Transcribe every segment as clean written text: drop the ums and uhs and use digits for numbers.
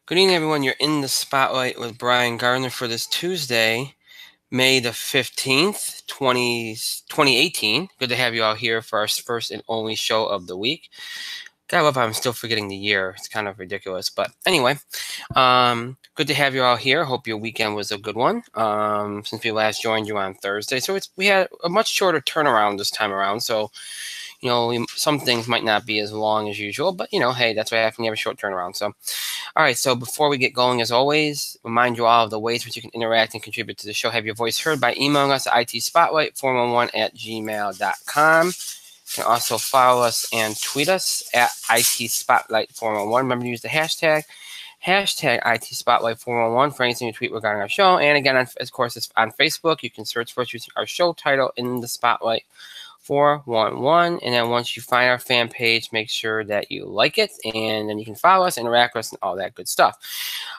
Good evening, everyone. You're in the spotlight with Brian Gardner for this Tuesday, May the 15th, 2018. Good to have you all here for our first and only show of the week. God love, I'm still forgetting the year. It's kind of ridiculous. But anyway, good to have you all here. Hope your weekend was a good one. Since we last joined you on Thursday. So we had a much shorter turnaround this time around. So some things might not be as long as usual, but hey, that's what happens when you have a short turnaround. So, all right. So before we get going, as always, remind you all of the ways which you can interact and contribute to the show. Have your voice heard by emailing us at itspotlight411@gmail.com. You can also follow us and tweet us at itspotlight411. Remember to use the hashtag itspotlight411 for anything you tweet regarding our show. And again, of course, it's on Facebook. You can search for us using our show title, In the Spotlight 411, and then once you find our fan page, make sure that you like it, and then you can follow us, interact with us, and all that good stuff.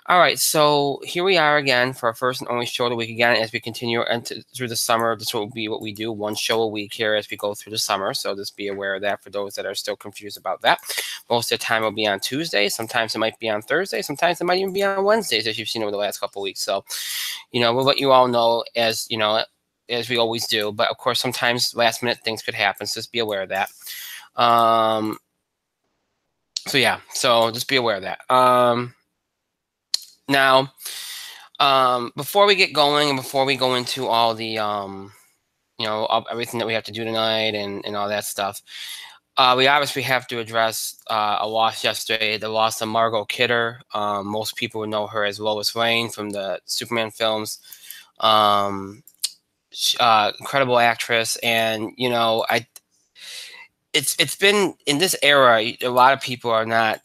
All right, so here we are again for our first and only show of the week again as we continue through the summer. This will be what we do, one show a week here as we go through the summer, so just be aware of that for those that are still confused about that. Most of the time it will be on Tuesdays, sometimes it might be on Thursday, sometimes it might even be on Wednesdays, as you've seen over the last couple of weeks. So, we'll let you all know as we always do, but of course, sometimes last minute things could happen, so just be aware of that. So just be aware of that. Now, before we get going and before we go into all the, everything that we have to do tonight and all that stuff, we obviously have to address a loss yesterday, the loss of Margot Kidder. Most people would know her as Lois Lane from the Superman films. Incredible actress, and it's been in this era. A lot of people are not,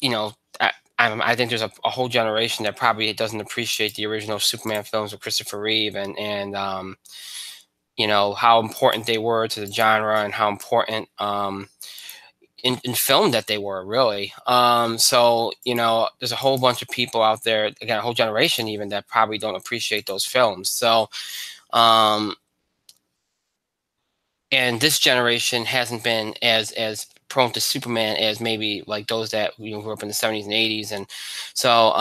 I think there's a whole generation that probably doesn't appreciate the original Superman films with Christopher Reeve and how important they were to the genre and how important in film that they were, really. So there's a whole bunch of people out there, again, a whole generation even, that probably don't appreciate those films. So and this generation hasn't been as prone to Superman as maybe like those that grew up in the 70s and 80s, and so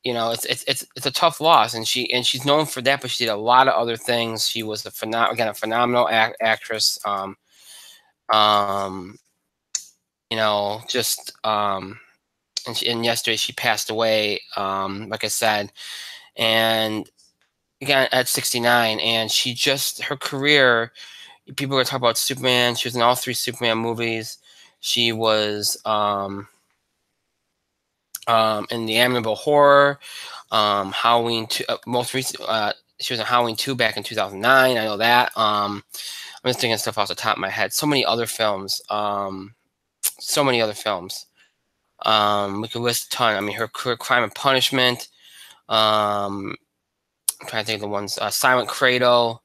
it's a tough loss, and she's known for that, but she did a lot of other things. She was a phenomenal actress. And yesterday she passed away, like I said, and again at 69, and her career, people are talking about Superman. She was in all 3 Superman movies. She was in the Amityville Horror, Halloween 2, most recent. She was in Halloween 2 back in 2009. I know that. I'm just thinking stuff off the top of my head. So many other films. We could list a ton. I mean, her Crime and Punishment. I'm trying to think of the ones. Silent Cradle.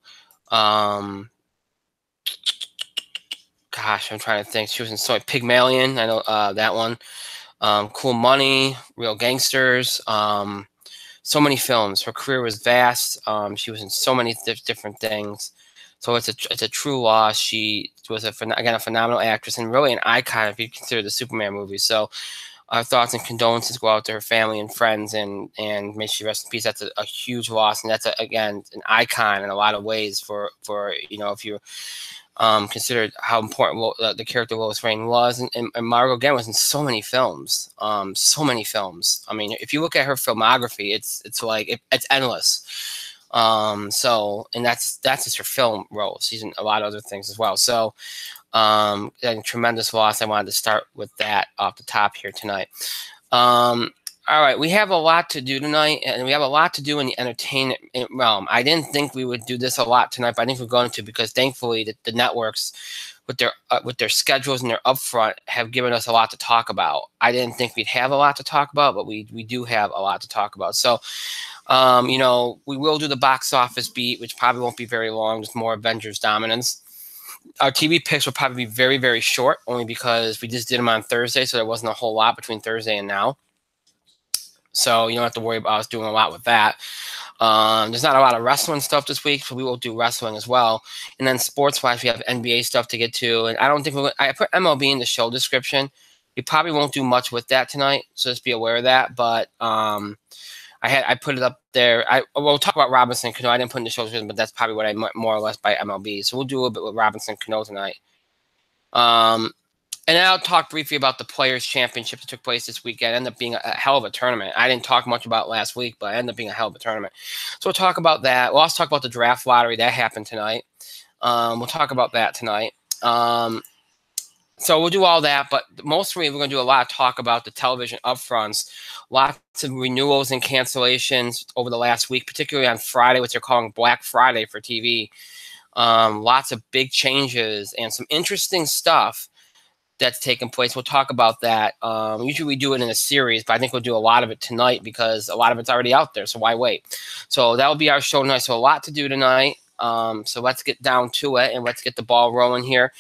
Gosh, I'm trying to think. She was in Pygmalion. I know that one. Cool Money, Real Gangsters. So many films. Her career was vast. She was in so many different things. So it's a true loss. She was a phenomenal actress and really an icon if you consider the Superman movies. So our thoughts and condolences go out to her family and friends, and may she rest in peace. That's a huge loss, and that's again an icon in a lot of ways for if you considered how important the character Lois Lane was, and Margot again was in so many films. So many films. I mean, if you look at her filmography, it's endless. And that's just her film roles. She's in a lot of other things as well. So a tremendous loss. I wanted to start with that off the top here tonight. All right, we have a lot to do tonight, and we have a lot to do in the entertainment realm. I didn't think we would do this a lot tonight, but I think we're going to, because thankfully the networks, with their schedules and their upfront, have given us a lot to talk about. I didn't think we'd have a lot to talk about, but we do have a lot to talk about. So, we will do the box office beat, which probably won't be very long, just more Avengers dominance. Our TV picks will probably be very, very short, only because we just did them on Thursday, so there wasn't a whole lot between Thursday and now. So you don't have to worry about us doing a lot with that. There's not a lot of wrestling stuff this week, so we will do wrestling as well. And then sports-wise, we have NBA stuff to get to. And I don't think I put MLB in the show description, We probably won't do much with that tonight, so just be aware of that. But I put it up there. We'll talk about Robinson Cano. I didn't put in the shows, but that's probably what I more or less by MLB. So we'll do a little bit with Robinson Cano tonight. And then I'll talk briefly about the Players' Championship that took place this weekend. It ended up being a hell of a tournament. I didn't talk much about last week, but it ended up being a hell of a tournament. So we'll talk about that. We'll also talk about the draft lottery that happened tonight. We'll talk about that tonight. So we'll do all that, but mostly we're going to do a lot of talk about the television upfronts, lots of renewals and cancellations over the last week, particularly on Friday, which they're calling Black Friday for TV. Lots of big changes and some interesting stuff that's taken place. We'll talk about that. Usually we do it in a series, but I think we'll do a lot of it tonight because a lot of it's already out there, so why wait? So that will be our show tonight. So a lot to do tonight. So let's get down to it and let's get the ball rolling here.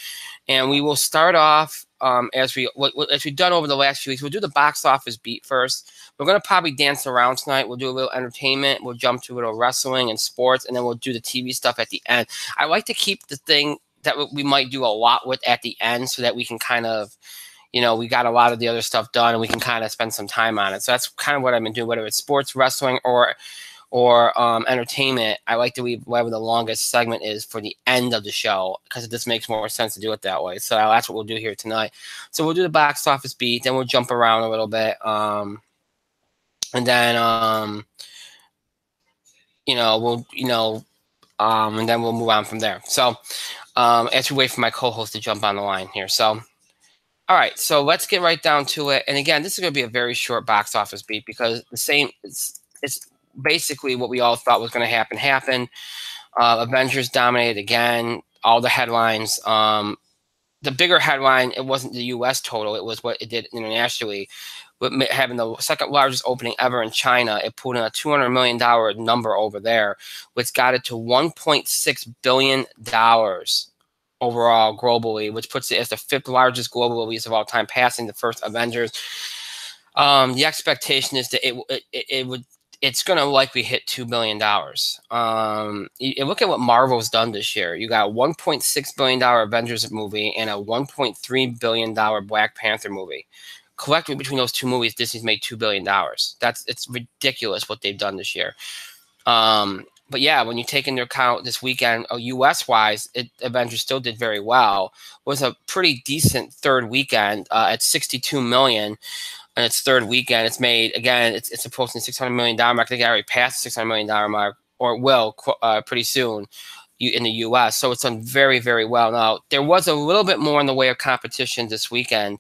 And we will start off as we've done over the last few weeks. We'll do the box office beat first. We're going to probably dance around tonight. We'll do a little entertainment. We'll jump to a little wrestling and sports, and then we'll do the TV stuff at the end. I like to keep the thing that we might do a lot with at the end so that we can kind of, we got a lot of the other stuff done and we can kind of spend some time on it. So that's kind of what I've been doing, whether it's sports, wrestling, or entertainment. I like to leave whatever the longest segment is for the end of the show because it just makes more sense to do it that way. So that's what we'll do here tonight. So we'll do the box office beat, then we'll jump around a little bit, and then and then we'll move on from there. So as we wait for my co-host to jump on the line here. So all right, so let's get right down to it. And again, this is going to be a very short box office beat because it's basically what we all thought was going to happen happened. Avengers dominated again. All the headlines. The bigger headline, it wasn't the U.S. total. It was what it did internationally. But having the second largest opening ever in China, it pulled in a $200 million number over there, which got it to $1.6 billion overall globally, which puts it as the fifth largest global release of all time, passing the first Avengers. The expectation is that it's going to likely hit $2 billion. You look at what Marvel's done this year. You got a $1.6 billion Avengers movie and a $1.3 billion Black Panther movie. Collectively, between those two movies, Disney's made $2 billion. It's ridiculous what they've done this year. But yeah, when you take into account this weekend, U.S.-wise, Avengers still did very well. It was a pretty decent third weekend at $62 million. And its third weekend, it's made, again, it's approaching the $600 million mark. I think it already passed the $600 million mark, or will pretty soon in the U.S. So it's done very, very well. Now, there was a little bit more in the way of competition this weekend.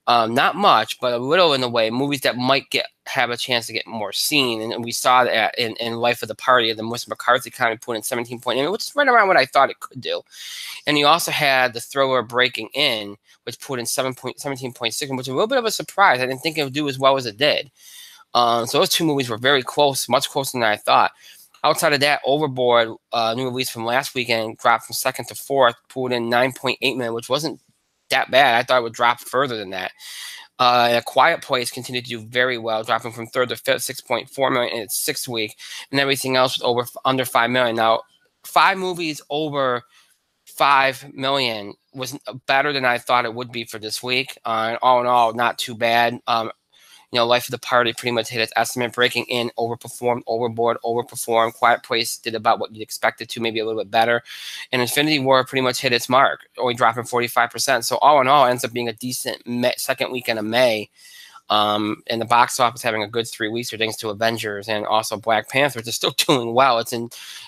Not much, but a little in the way. Movies that might have a chance to get more seen. And we saw that in Life of the Party, the Melissa McCarthy County put in 17.8, which is right around what I thought it could do. And you also had the thriller Breaking In, which put in 17.6, which is a little bit of a surprise. I didn't think it would do as well as it did. So those two movies were very close, much closer than I thought. Outside of that, Overboard, new release from last weekend, dropped from second to fourth, pulled in 9.8 million, which wasn't that bad. I thought it would drop further than that. A Quiet Place continued to do very well, dropping from third to fifth, 6.4 million in its sixth week, and everything else was under 5 million. Now, 5 movies over 5 million was better than I thought it would be for this week. All in all, not too bad. Life of the Party pretty much hit its estimate. Breaking In overperformed. Overboard overperformed. Quiet Place did about what you'd expect it to, maybe a little bit better. And Infinity War pretty much hit its mark, only dropping 45%. So all in all, it ends up being a decent second weekend of May. And the box office having a good 3 weeks thanks to Avengers and also Black Panther, which is still doing well.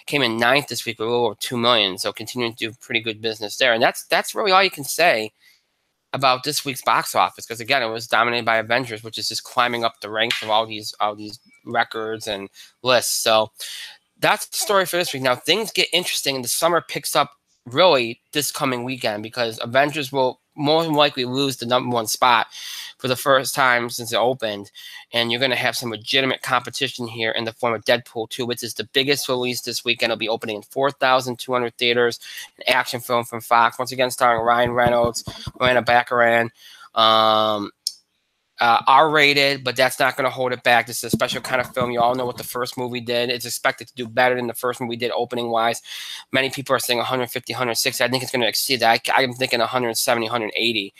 Came in 9th this week with a little over 2 million. So continuing to do pretty good business there. And that's really all you can say about this week's box office, because again, it was dominated by Avengers, which is just climbing up the ranks of all these records and lists. So that's the story for this week. Now things get interesting, and the summer picks up really this coming weekend because Avengers will more than likely lose the #1 spot for the first time since it opened, and you're going to have some legitimate competition here in the form of Deadpool 2, which is the biggest release this weekend. It'll be opening in 4,200 theaters, an action film from Fox, once again starring Ryan Reynolds, Miranda Baccarin. R-rated, but that's not going to hold it back. This is a special kind of film. You all know what the first movie did. It's expected to do better than the first movie did opening-wise. Many people are saying 150, 160. I think it's going to exceed that. I'm thinking 170, 180.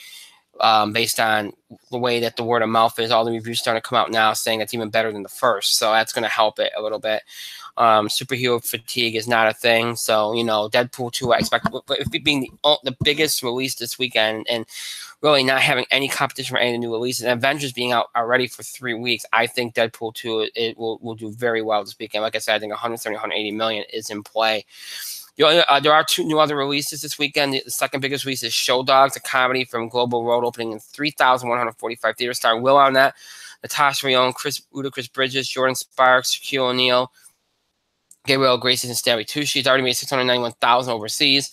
based on the way that the word of mouth is. All the reviews starting to come out now saying it's even better than the first, so that's going to help it a little bit. Superhero fatigue is not a thing, so Deadpool 2 I expect, if it being the biggest release this weekend and really not having any competition for any new releases, and Avengers being out already for 3 weeks, I think Deadpool 2 will do very well this weekend. Like I said, I think 170, 180 million is in play. There are 2 new other releases this weekend. The second biggest release is Show Dogs, a comedy from Global Road, opening in 3,145 theaters, starring Will Arnett, Natasha Lyonne, Ludacris Bridges, Jordan Sparks, Shaquille O'Neal, Gabrielle Gracie, and Stanley Tucci. It's already made 691,000 overseas.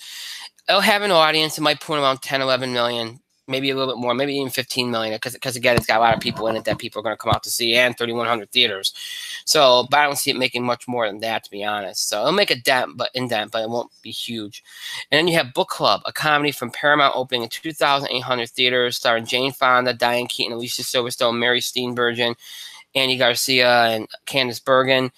It'll have an audience. It might put around 10, 11 million, maybe a little bit more, maybe even 15 million, because again, it's got a lot of people in it that people are going to come out to see, and 3,100 theaters. So, but I don't see it making much more than that, to be honest. So it'll make a dent, but it won't be huge. And then you have Book Club, a comedy from Paramount, opening in 2,800 theaters, starring Jane Fonda, Diane Keaton, Alicia Silverstone, Mary Steenburgen, Andy Garcia, and Candice Bergen.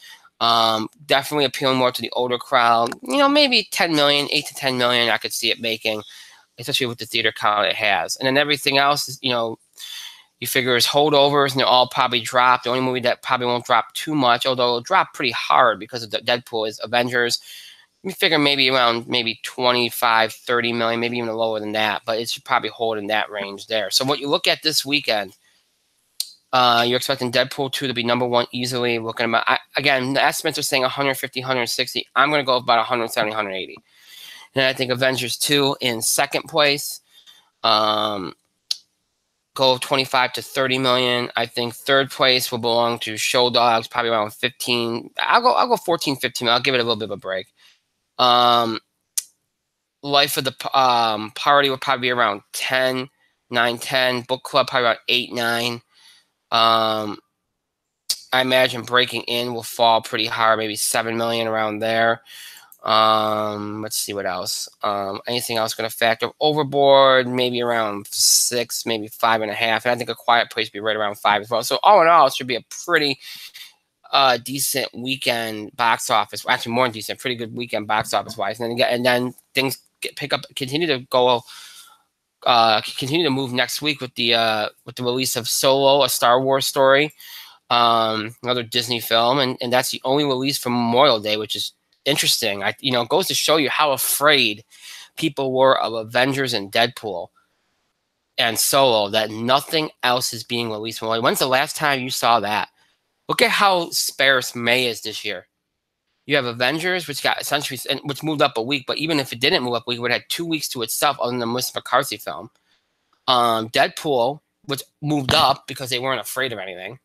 Definitely appealing more to the older crowd. Maybe 10 million, 8 to 10 million I could see it making, especially with the theater count it has. And then everything else is, you figure is holdovers, and they'll all probably drop. The only movie that probably won't drop too much, although it'll drop pretty hard because of the Deadpool, is Avengers. We figure maybe around 25, 30 million, maybe even lower than that, but it should probably hold in that range there. So what you look at this weekend, you're expecting Deadpool 2 to be #1 easily. Looking about, again, the estimates are saying 150, 160. I'm going to go about 170, 180. And I think Avengers 2 in second place. Go 25 to 30 million. I think third place will belong to Show Dogs, probably around 15. I'll go 14, 15. I'll give it a little bit of a break. Life of the Party will probably be around 10, 9, 10. Book Club probably about 8, 9. I imagine Breaking In will fall pretty hard, maybe 7 million around there. Let's see what else. Anything else going to factor? Overboard, maybe around 6, maybe 5.5. And I think A Quiet Place will be right around 5 as well. So all in all, it should be a pretty decent weekend box office. Actually, more than decent, pretty good weekend box office wise. And then things continue to move next week with the release of Solo, a Star Wars story, another Disney film, and that's the only release from Memorial Day, which is interesting. It goes to show you how afraid people were of Avengers and Deadpool and Solo, that nothing else is being released. When's the last time you saw that? Look at how sparse May is this year. You have Avengers, which got essentially, which moved up a week, but even if it didn't move up a week, it would have had 2 weeks to itself, other than the Melissa McCarthy film. Deadpool, which moved up because they weren't afraid of anything.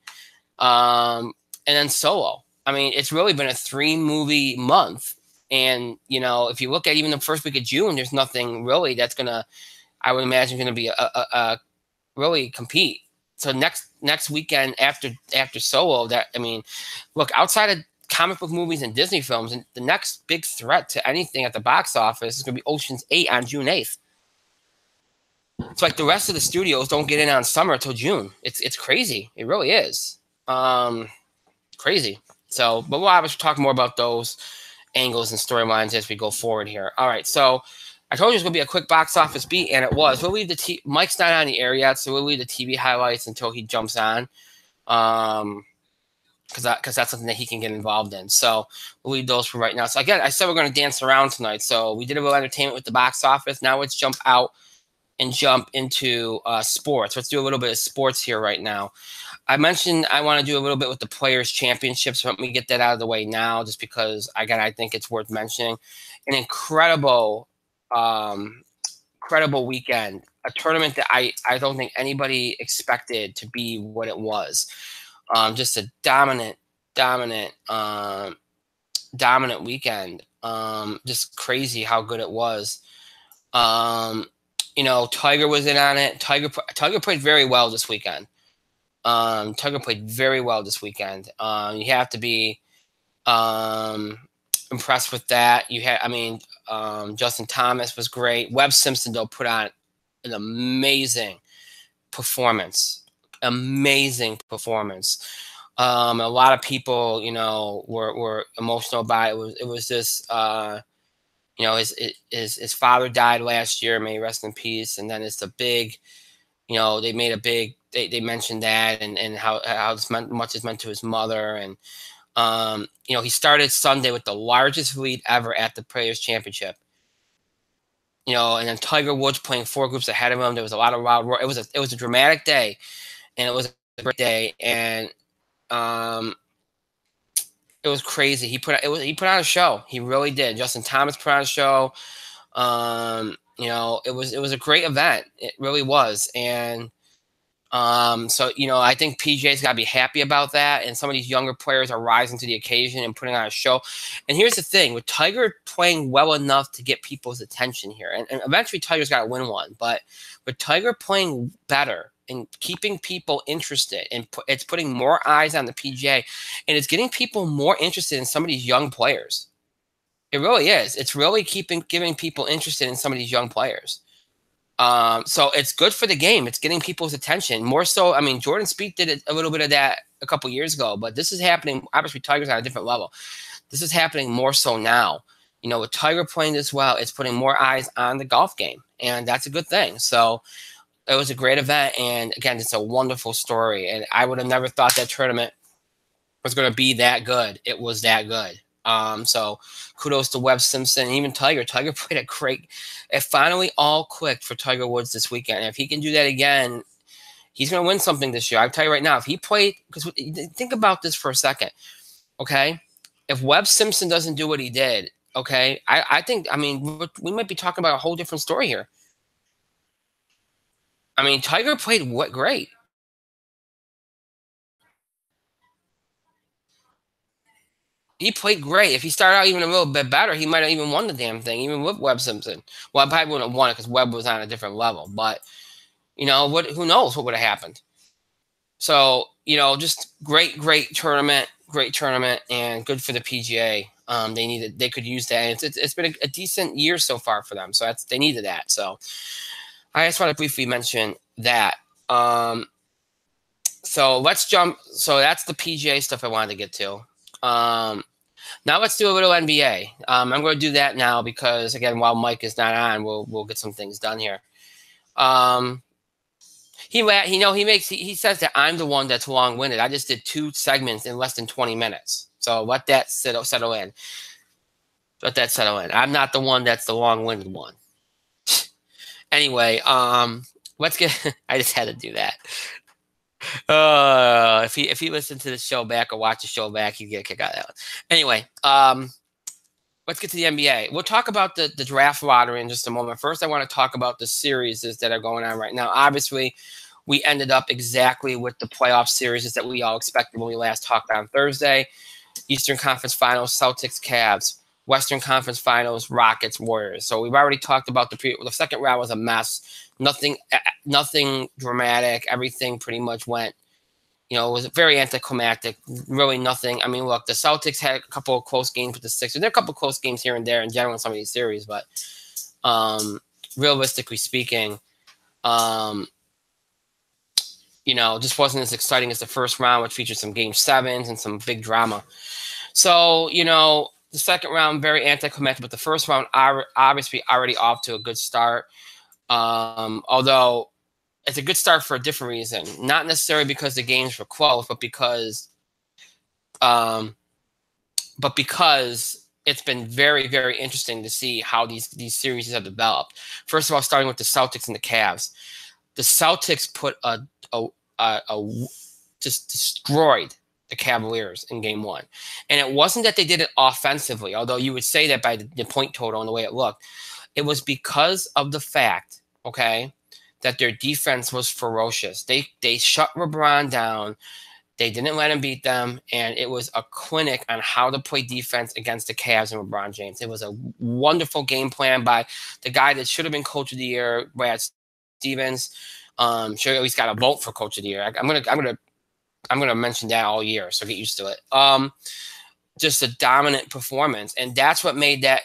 And then Solo. I mean, it's really been a 3-movie month. And, if you look at even the first week of June, there's nothing really that's going to, I would imagine, going to be a really compete. So next weekend after Solo, look, outside of comic book movies and Disney films, and the next big threat to anything at the box office is going to be Ocean's 8 on June 8th. It's like the rest of the studios don't get in on summer until June. It's crazy. It really is. Crazy. So, but we'll obviously talk more about those angles and storylines as we go forward here. All right, so I told you it's going to be a quick box office beat, and it was. We'll leave Mike's not on the air yet, so we'll leave the TV highlights until he jumps on, because that's something that he can get involved in. So we'll leave those for right now. So again, I said we're going to dance around tonight. So we did a little entertainment with the box office. Now let's jump out and jump into sports. Let's do a little bit of sports here right now. I mentioned I want to do a little bit with the Players' Championship, so let me get that out of the way now, just because, again, I think it's worth mentioning. An incredible weekend, a tournament that I don't think anybody expected to be what it was. Just a dominant weekend. Just crazy how good it was. Tiger was in on it. Tiger played very well this weekend. Tiger played very well this weekend. You have to be impressed with that. Justin Thomas was great. Webb Simpson, though, put on an amazing performance. A lot of people, were emotional about it. It was just, his father died last year. May he rest in peace. And then it's a big, They made a big. They mentioned that and how much it's meant to his mother. And he started Sunday with the largest lead ever at the Players Championship. And then Tiger Woods playing 4 groups ahead of him. There was a lot of wild. It was a dramatic day, and it was a great day, and um, it was crazy. He put on a show. He really did. Justin Thomas put on a show. It was a great event. It really was, and so I think PJ's got to be happy about that, and some of these younger players are rising to the occasion and putting on a show. And here's the thing: with Tiger playing well enough to get people's attention here, and eventually Tiger's got to win one, but with Tiger playing better and keeping people interested, and it's putting more eyes on the PGA, and it's getting people more interested in some of these young players. It really is. It's really giving people interested in some of these young players. So it's good for the game. It's getting people's attention more so. I mean, Jordan Spieth did a little bit of that a couple years ago, but this is happening. Obviously, Tiger's on a different level. This is happening more so now. With Tiger playing this well, it's putting more eyes on the golf game, and that's a good thing. So it was a great event, and again, it's a wonderful story. And I would have never thought that tournament was going to be that good. It was that good. So kudos to Webb Simpson and even Tiger. Tiger played a great. It finally all clicked for Tiger Woods this weekend. And if he can do that again, he's going to win something this year. I'll tell you right now, if he played, because think about this for a second, okay? If Webb Simpson doesn't do what he did, okay, I think, we might be talking about a whole different story here. Tiger played great. He played great. If he started out even a little bit better, he might have even won the damn thing, even with Webb Simpson. Well, I probably wouldn't have won it because Webb was on a different level. But, who knows what would have happened. So, just great tournament, and good for the PGA. They could use that. And it's been a decent year so far for them. So they needed that. So I just want to briefly mention that. So let's jump. So that's the PGA stuff I wanted to get to. Now let's do a little NBA. I'm going to do that now because, again, while Mike is not on, we'll get some things done here. He says that I'm the one that's long-winded. I just did 2 segments in less than 20 minutes. So let that settle in. Let that settle in. I'm not the one that's the long-winded one. Anyway, let's get. I just had to do that. If he listened to the show back or watch the show back, he'd get a kick out of that one. Anyway, let's get to the NBA. We'll talk about the draft lottery in just a moment. First, I want to talk about the series that are going on right now. Obviously, we ended up exactly with the playoff series that we all expected when we last talked on Thursday. Eastern Conference Finals, Celtics, Cavs. Western Conference Finals, Rockets, Warriors. So we've already talked about the second round was a mess. Nothing dramatic. Everything pretty much went, it was very anticlimactic. Really nothing. Look, the Celtics had a couple of close games with the Sixers. There are a couple of close games here and there in general in some of these series, but realistically speaking, just wasn't as exciting as the first round, which featured some game 7s and some big drama. So, the second round, very anticlimactic, but the first round, obviously already off to a good start. Although it's a good start for a different reason, not necessarily because the games were close, but because it's been very, very interesting to see how these series have developed. First of all, starting with the Celtics and the Cavs, the Celtics put just destroyed the Cavaliers in game 1. And it wasn't that they did it offensively, although you would say that by the point total and the way it looked. It was because of the fact, okay, that their defense was ferocious. They shut LeBron down. They didn't let him beat them, and it was a clinic on how to play defense against the Cavs and LeBron James. It was a wonderful game plan by the guy that should have been Coach of the Year, Brad Stevens. Sure, at least got a vote for Coach of the Year. I'm gonna mention that all year, so get used to it. Just a dominant performance, and that's what made that.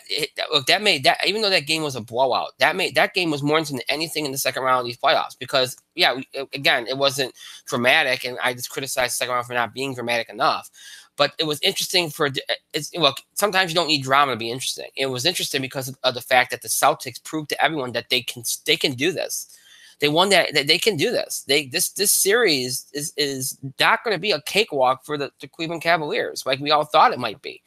That made that, even though that game was a blowout, that game was more interesting than anything in the second round of these playoffs. Because again, it wasn't dramatic, and I just criticized the second round for not being dramatic enough. But it was interesting look. Sometimes you don't need drama to be interesting. It was interesting because of the fact that the Celtics proved to everyone that they can do this. They won that. They can do this. This series is not going to be a cakewalk for the Cleveland Cavaliers like we all thought it might be.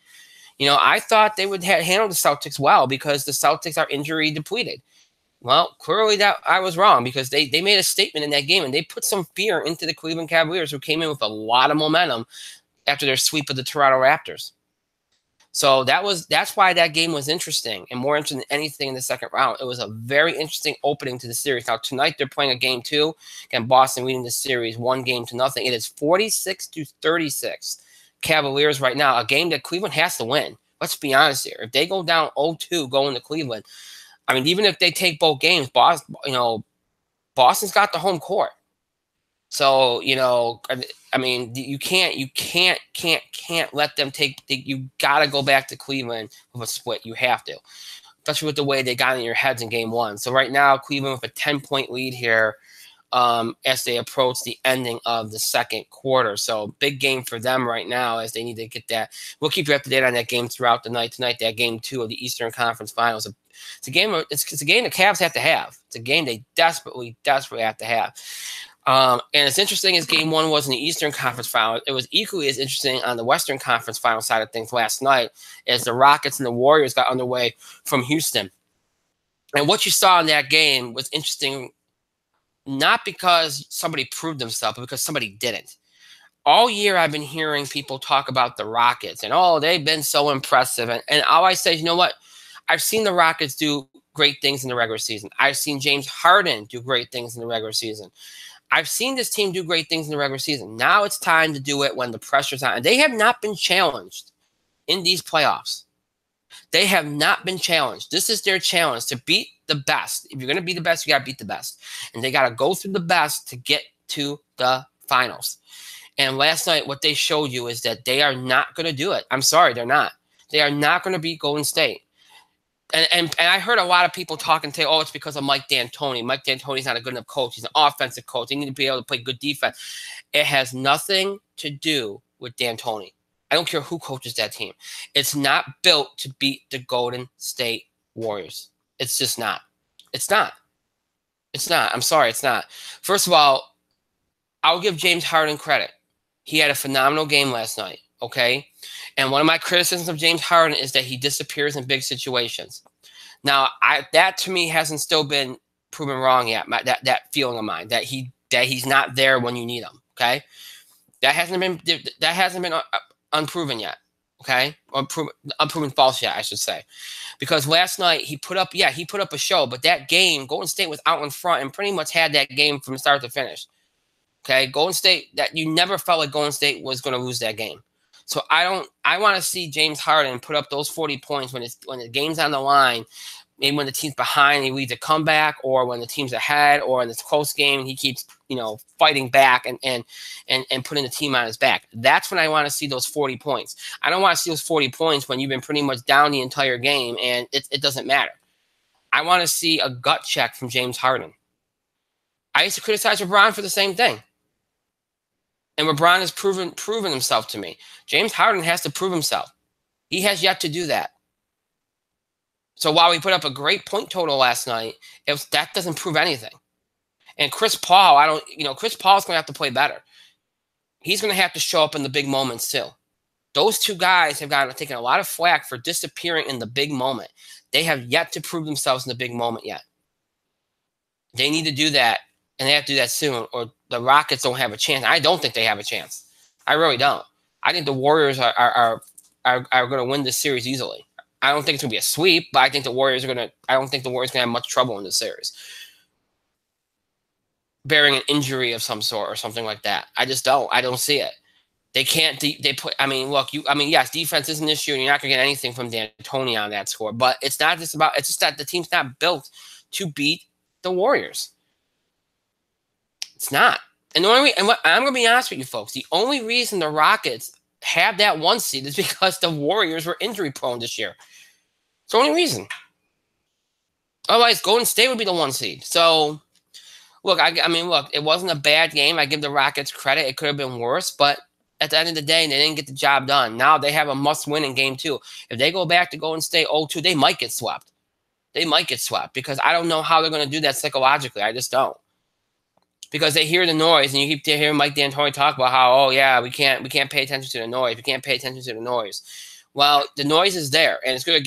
I thought they would handle the Celtics well because the Celtics are injury depleted. Well, clearly that I was wrong because they made a statement in that game and they put some fear into the Cleveland Cavaliers, who came in with a lot of momentum after their sweep of the Toronto Raptors. So that's why that game was interesting and more interesting than anything in the second round. It was a very interesting opening to the series. Now tonight they're playing a game 2. Again, Boston leading the series 1-0. It is 46-36 Cavaliers right now, a game that Cleveland has to win. Let's be honest here. If they go down 0-2 going to Cleveland, I mean, even if they take both games, Boston's got the home court. So, I mean, you can't let them take. You got to go back to Cleveland with a split. You have to, especially with the way they got in your heads in game 1. So right now, Cleveland with a 10-point lead here as they approach the ending of the second quarter. So big game for them right now as they need to get that. We'll keep you up to date on that game throughout the night. Tonight, that game 2 of the Eastern Conference Finals. It's a game. It's a game the Cavs have to have. It's a game they desperately have to have. And as interesting as game 1 was in the Eastern Conference Final, it was equally as interesting on the Western Conference Final side of things last night as the Rockets and the Warriors got underway from Houston. And what you saw in that game was interesting, not because somebody proved themselves, but because somebody didn't. All year I've been hearing people talk about the Rockets and, they've been so impressive. And all I say is, you know what? I've seen the Rockets do great things in the regular season. I've seen James Harden do great things in the regular season. I've seen this team do great things in the regular season. Now it's time to do it when the pressure's on. And they have not been challenged in these playoffs. They have not been challenged. This is their challenge, to beat the best. If you're going to be the best, you got to beat the best. And they got to go through the best to get to the finals. And last night, what they showed you is that they are not going to do it. I'm sorry, they're not. They are not going to beat Golden State. And I heard a lot of people talk and say, it's because of Mike D'Antoni. Mike D'Antoni's not a good enough coach. He's an offensive coach. They need to be able to play good defense. It has nothing to do with D'Antoni. I don't care who coaches that team. It's not built to beat the Golden State Warriors. It's just not. It's not. It's not. I'm sorry, it's not. First of all, I'll give James Harden credit. He had a phenomenal game last night, okay? And one of my criticisms of James Harden is that he disappears in big situations. Now, that to me hasn't still been proven wrong yet. That feeling of mine that he's not there when you need him. Okay, that hasn't been unproven yet. Okay, unproven false yet, I should say, because last night he put up a show, but that game, Golden State was out in front and pretty much had that game from start to finish. Okay, Golden State, that you never felt like Golden State was going to lose that game. So I want to see James Harden put up those 40 points when the game's on the line, maybe when the team's behind, he leads a comeback, or when the team's ahead, or in this close game, he keeps fighting back and putting the team on his back. That's when I want to see those 40 points. I don't want to see those 40 points when you've been pretty much down the entire game and it doesn't matter. I want to see a gut check from James Harden. I used to criticize LeBron for the same thing. And LeBron has proven himself to me. James Harden has to prove himself. He has yet to do that. So while we put up a great point total last night, that doesn't prove anything. And Chris Paul, Chris Paul's going to have to play better. He's going to have to show up in the big moments too. Those two guys have taken a lot of flack for disappearing in the big moment. They have yet to prove themselves in the big moment yet. They need to do that, and they have to do that soon, or the Rockets don't have a chance. I don't think they have a chance. I really don't. I think the Warriors are going to win this series easily. I don't think it's going to be a sweep, but I think the Warriors are going to. I don't think the Warriors are going to have much trouble in this series, bearing an injury of some sort or something like that. I just don't. I don't see it. They can't. They put. I mean, look. Yes, defense is an issue, and you're not going to get anything from D'Antoni on that score. But it's not just about. It's just that the team's not built to beat the Warriors. It's not. And I'm going to be honest with you folks, the only reason the Rockets have that 1 seed is because the Warriors were injury prone this year. It's the only reason. Otherwise, Golden State would be the 1 seed. So, look, it wasn't a bad game. I give the Rockets credit. It could have been worse, but at the end of the day, they didn't get the job done. Now they have a must-win in game 2. If they go back to Golden State 0-2, they might get swept. They might get swept because I don't know how they're going to do that psychologically. I just don't. because they hear the noise, and you keep hearing Mike D'Antoni talk about how, oh yeah, we can't pay attention to the noise. We can't pay attention to the noise. Well, the noise is there, and it's gonna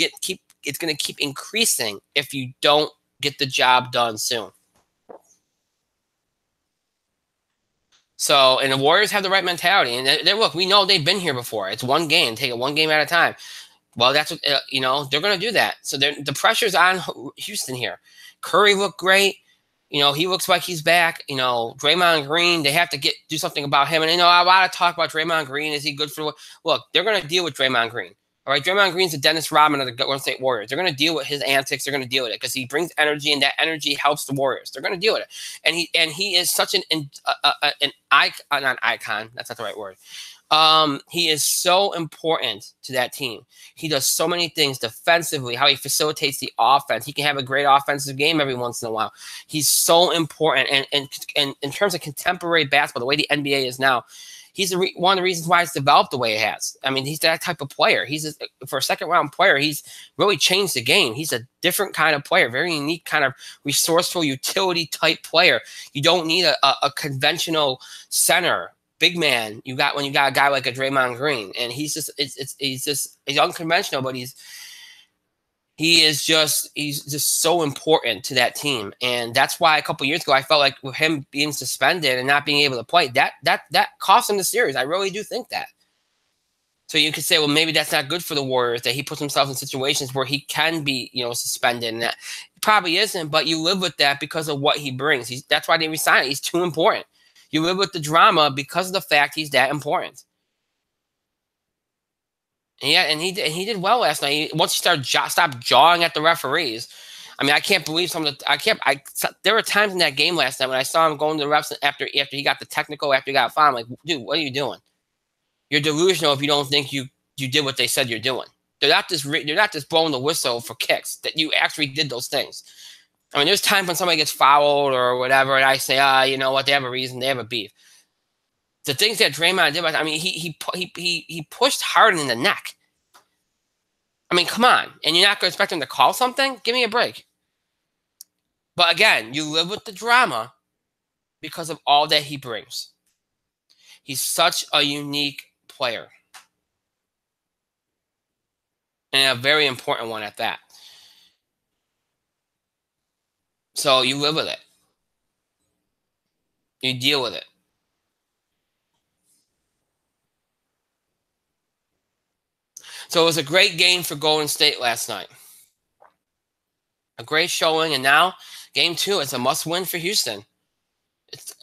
keep increasing if you don't get the job done soon. So, and the Warriors have the right mentality, and look, we know they've been here before. It's one game, take it one game at a time. Well, that's what they're going to do that. So the pressure's on Houston here. Curry looked great. He looks like he's back. Draymond Green, they have to do something about him. And I want to talk about Draymond Green. Is he good for? Look, they're going to deal with Draymond Green. All right, Draymond Green's the Dennis Rodman of the Golden State Warriors. They're going to deal with his antics. They're going to deal with it because he brings energy, and that energy helps the Warriors. They're going to deal with it. And he is such an icon, not icon. That's not the right word. He is so important to that team. He does so many things defensively, how he facilitates the offense. He can have a great offensive game every once in a while. He's so important. And in terms of contemporary basketball, the way the NBA is now, he's one of the reasons why it's developed the way it has. I mean, he's that type of player. For a second-round player, he's really changed the game. He's a different kind of player, very unique kind of resourceful utility-type player. You don't need a conventional center big man when you got a guy like a Draymond Green, and he's unconventional, but he's just so important to that team. And that's why a couple years ago I felt like with him being suspended and not being able to play, that cost him the series. I really do think that. So you could say, well, maybe that's not good for the Warriors, that he puts himself in situations where he can be, suspended, and that probably isn't, but you live with that because of what he brings. That's why they resign him. He's too important. You live with the drama because of the fact he's that important. And he did well last night. Once he stopped jawing at the referees, I mean, I can't believe there were times in that game last night when I saw him going to the refs after he got the technical, after he got fouled. I'm like, dude, what are you doing? You're delusional if you don't think you did what they said you're doing. They're not just blowing the whistle for kicks, that you actually did those things. I mean, there's times when somebody gets fouled or whatever, and I say, you know what, they have a reason, they have a beef. The things that Draymond did, I mean, he pushed Harden in the neck. I mean, come on. And you're not going to expect him to call something? Give me a break. But again, you live with the drama because of all that he brings. He's such a unique player. And a very important one at that. So you live with it. You deal with it. So it was a great game for Golden State last night. A great showing, and now Game 2 is a must-win for Houston.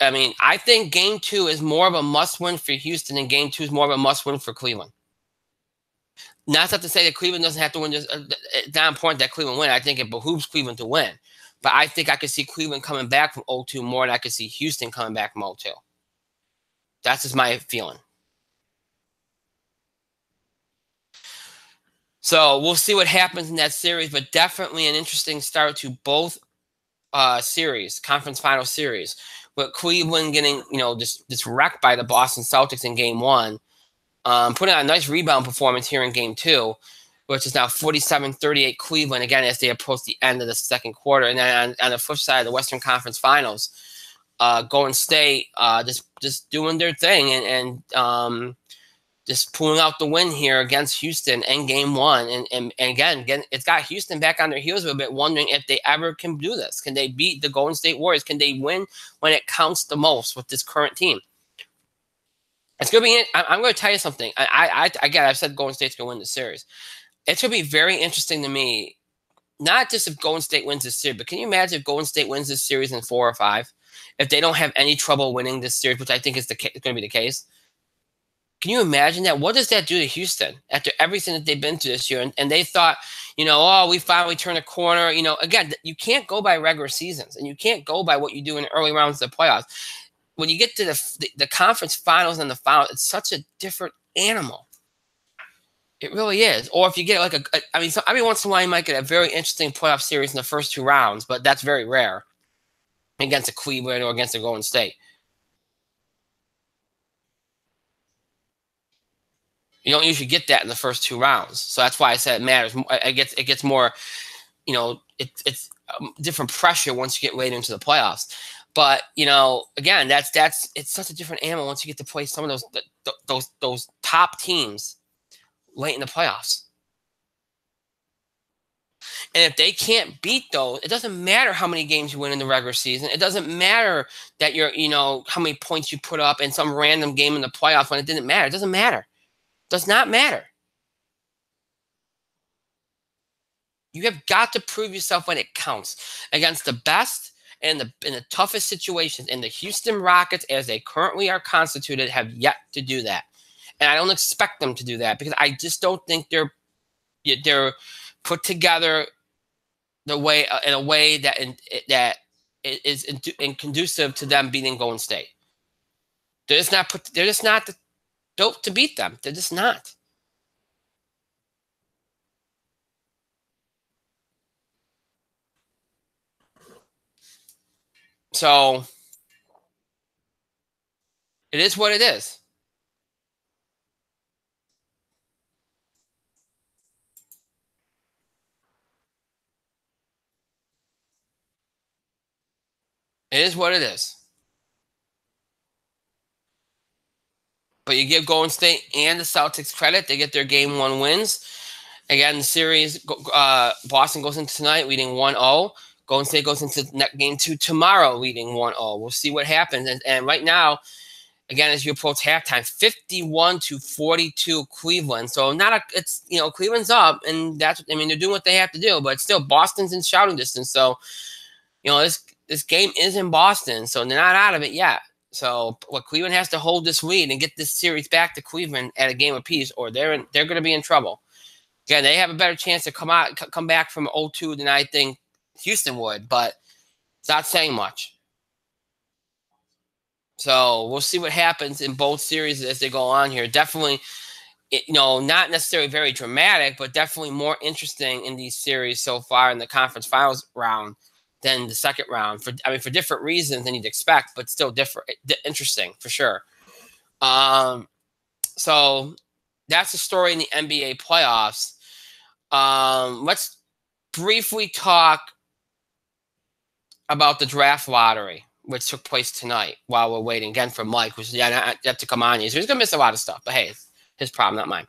I think Game 2 is more of a must-win for Houston, and Game 2 is more of a must-win for Cleveland. Not to say that Cleveland doesn't have to win. It's not important that Cleveland win. I think it behooves Cleveland to win. But I think I could see Cleveland coming back from 0-2 more than I could see Houston coming back from 0-2. That's just my feeling. So we'll see what happens in that series, but definitely an interesting start to both series, conference final series, with Cleveland getting, just wrecked by the Boston Celtics in Game 1, putting on a nice rebound performance here in Game 2, which is now 47-38 Cleveland, again, as they approach the end of the second quarter. And then on the flip side of the Western Conference Finals, Golden State just doing their thing and just pulling out the win here against Houston in Game 1. And again, it's got Houston back on their heels a little bit, wondering if they ever can do this. Can they beat the Golden State Warriors? Can they win when it counts the most with this current team? It's going to be – I'm going to tell you something. Again, I've said Golden State's going to win the series. It's going to be very interesting to me, not just if Golden State wins this series, but can you imagine if Golden State wins this series in 4 or 5? If they don't have any trouble winning this series, which I think is going to be the case. Can you imagine that? What does that do to Houston after everything that they've been through this year? And they thought, we finally turned a corner. Again, you can't go by regular seasons, and you can't go by what you do in the early rounds of the playoffs. When you get to the conference finals and the finals, it's such a different animal. It really is. Or if you get every once in a while you might get a very interesting playoff series in the first 2 rounds, but that's very rare against a Cleveland or against a Golden State. You don't usually get that in the first 2 rounds. So that's why I said it matters. It gets more, it's different pressure once you get later into the playoffs. But again, it's such a different animal once you get to play some of those top teams late in the playoffs. And if they can't beat those, it doesn't matter how many games you win in the regular season. It doesn't matter that how many points you put up in some random game in the playoffs when it didn't matter. It doesn't matter. It does not matter. You have got to prove yourself when it counts against the best and in the toughest situations. And the Houston Rockets, as they currently are constituted, have yet to do that. And I don't expect them to do that because I just don't think they're put together in a way that is conducive to them beating Golden State. They're just not built to beat them. They're just not. So it is what it is. It is what it is. But you give Golden State and the Celtics credit. They get their game 1 wins. Again, the series, Boston goes into tonight leading 1-0. Golden State goes into game 2 tomorrow leading 1-0. We'll see what happens. And right now, again, as you approach halftime, 51-42 Cleveland. So it's Cleveland's up, and they're doing what they have to do, but still Boston's in shouting distance. So, this game is in Boston, so they're not out of it yet. So Cleveland has to hold this lead and get this series back to Cleveland at a game apiece, or they're going to be in trouble. Again, they have a better chance to come back from 0-2 than I think Houston would, but it's not saying much. So we'll see what happens in both series as they go on here. Definitely, not necessarily very dramatic, but definitely more interesting in these series so far in the conference finals round than the second round. For different reasons than you'd expect, but still interesting for sure. So that's the story in the NBA playoffs. Let's briefly talk about the draft lottery, which took place tonight while we're waiting again for Mike, who's yet to come on. So he's gonna miss a lot of stuff, but hey, it's his problem, not mine.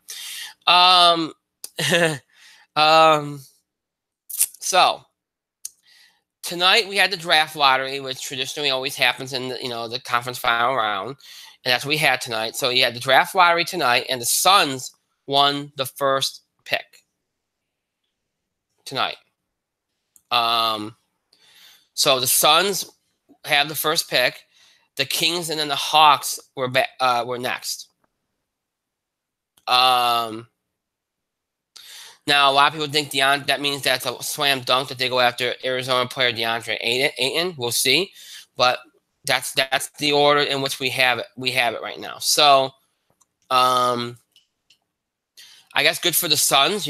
So tonight we had the draft lottery, which traditionally always happens in the conference final round, and that's what we had tonight. So you had the draft lottery tonight, and the Suns won the first pick tonight. So the Suns have the first pick. The Kings and then the Hawks were next. Now a lot of people think that means that's a slam dunk that they go after Arizona player DeAndre Ayton. We'll see, but that's the order in which we have it. We have it right now. So, I guess good for the Suns,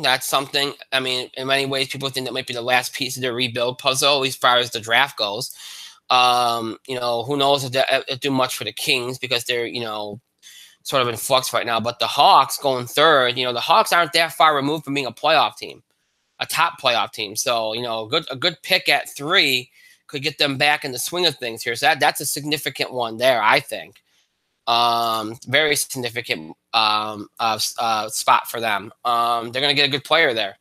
that's something. In many ways, people think that might be the last piece of their rebuild puzzle as far as the draft goes. Who knows if they'll do much for the Kings because they're, sort of in flux right now. But the Hawks going third, the Hawks aren't that far removed from being a playoff team, a top playoff team. So, a good pick at 3 could get them back in the swing of things here. So that's a significant one there, I think. Very significant spot for them. They're going to get a good player there.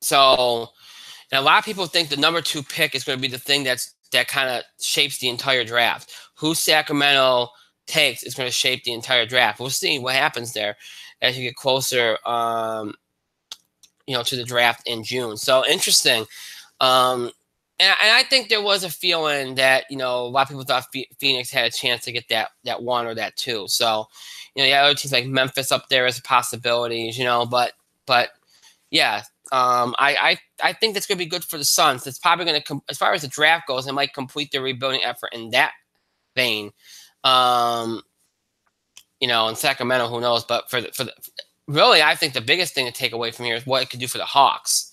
So, and a lot of people think the number 2 pick is going to be the thing that kind of shapes the entire draft. Who Sacramento takes is going to shape the entire draft. We'll see what happens there as you get closer, to the draft in June. So interesting. And I think there was a feeling that, a lot of people thought Phoenix had a chance to get that 1 or that 2. So, other teams like Memphis up there as possibilities, but yeah. I think that's going to be good for the Suns. It's probably going to, as far as the draft goes, it might complete their rebuilding effort in that vein. In Sacramento, who knows? But really, I think the biggest thing to take away from here is what it could do for the Hawks,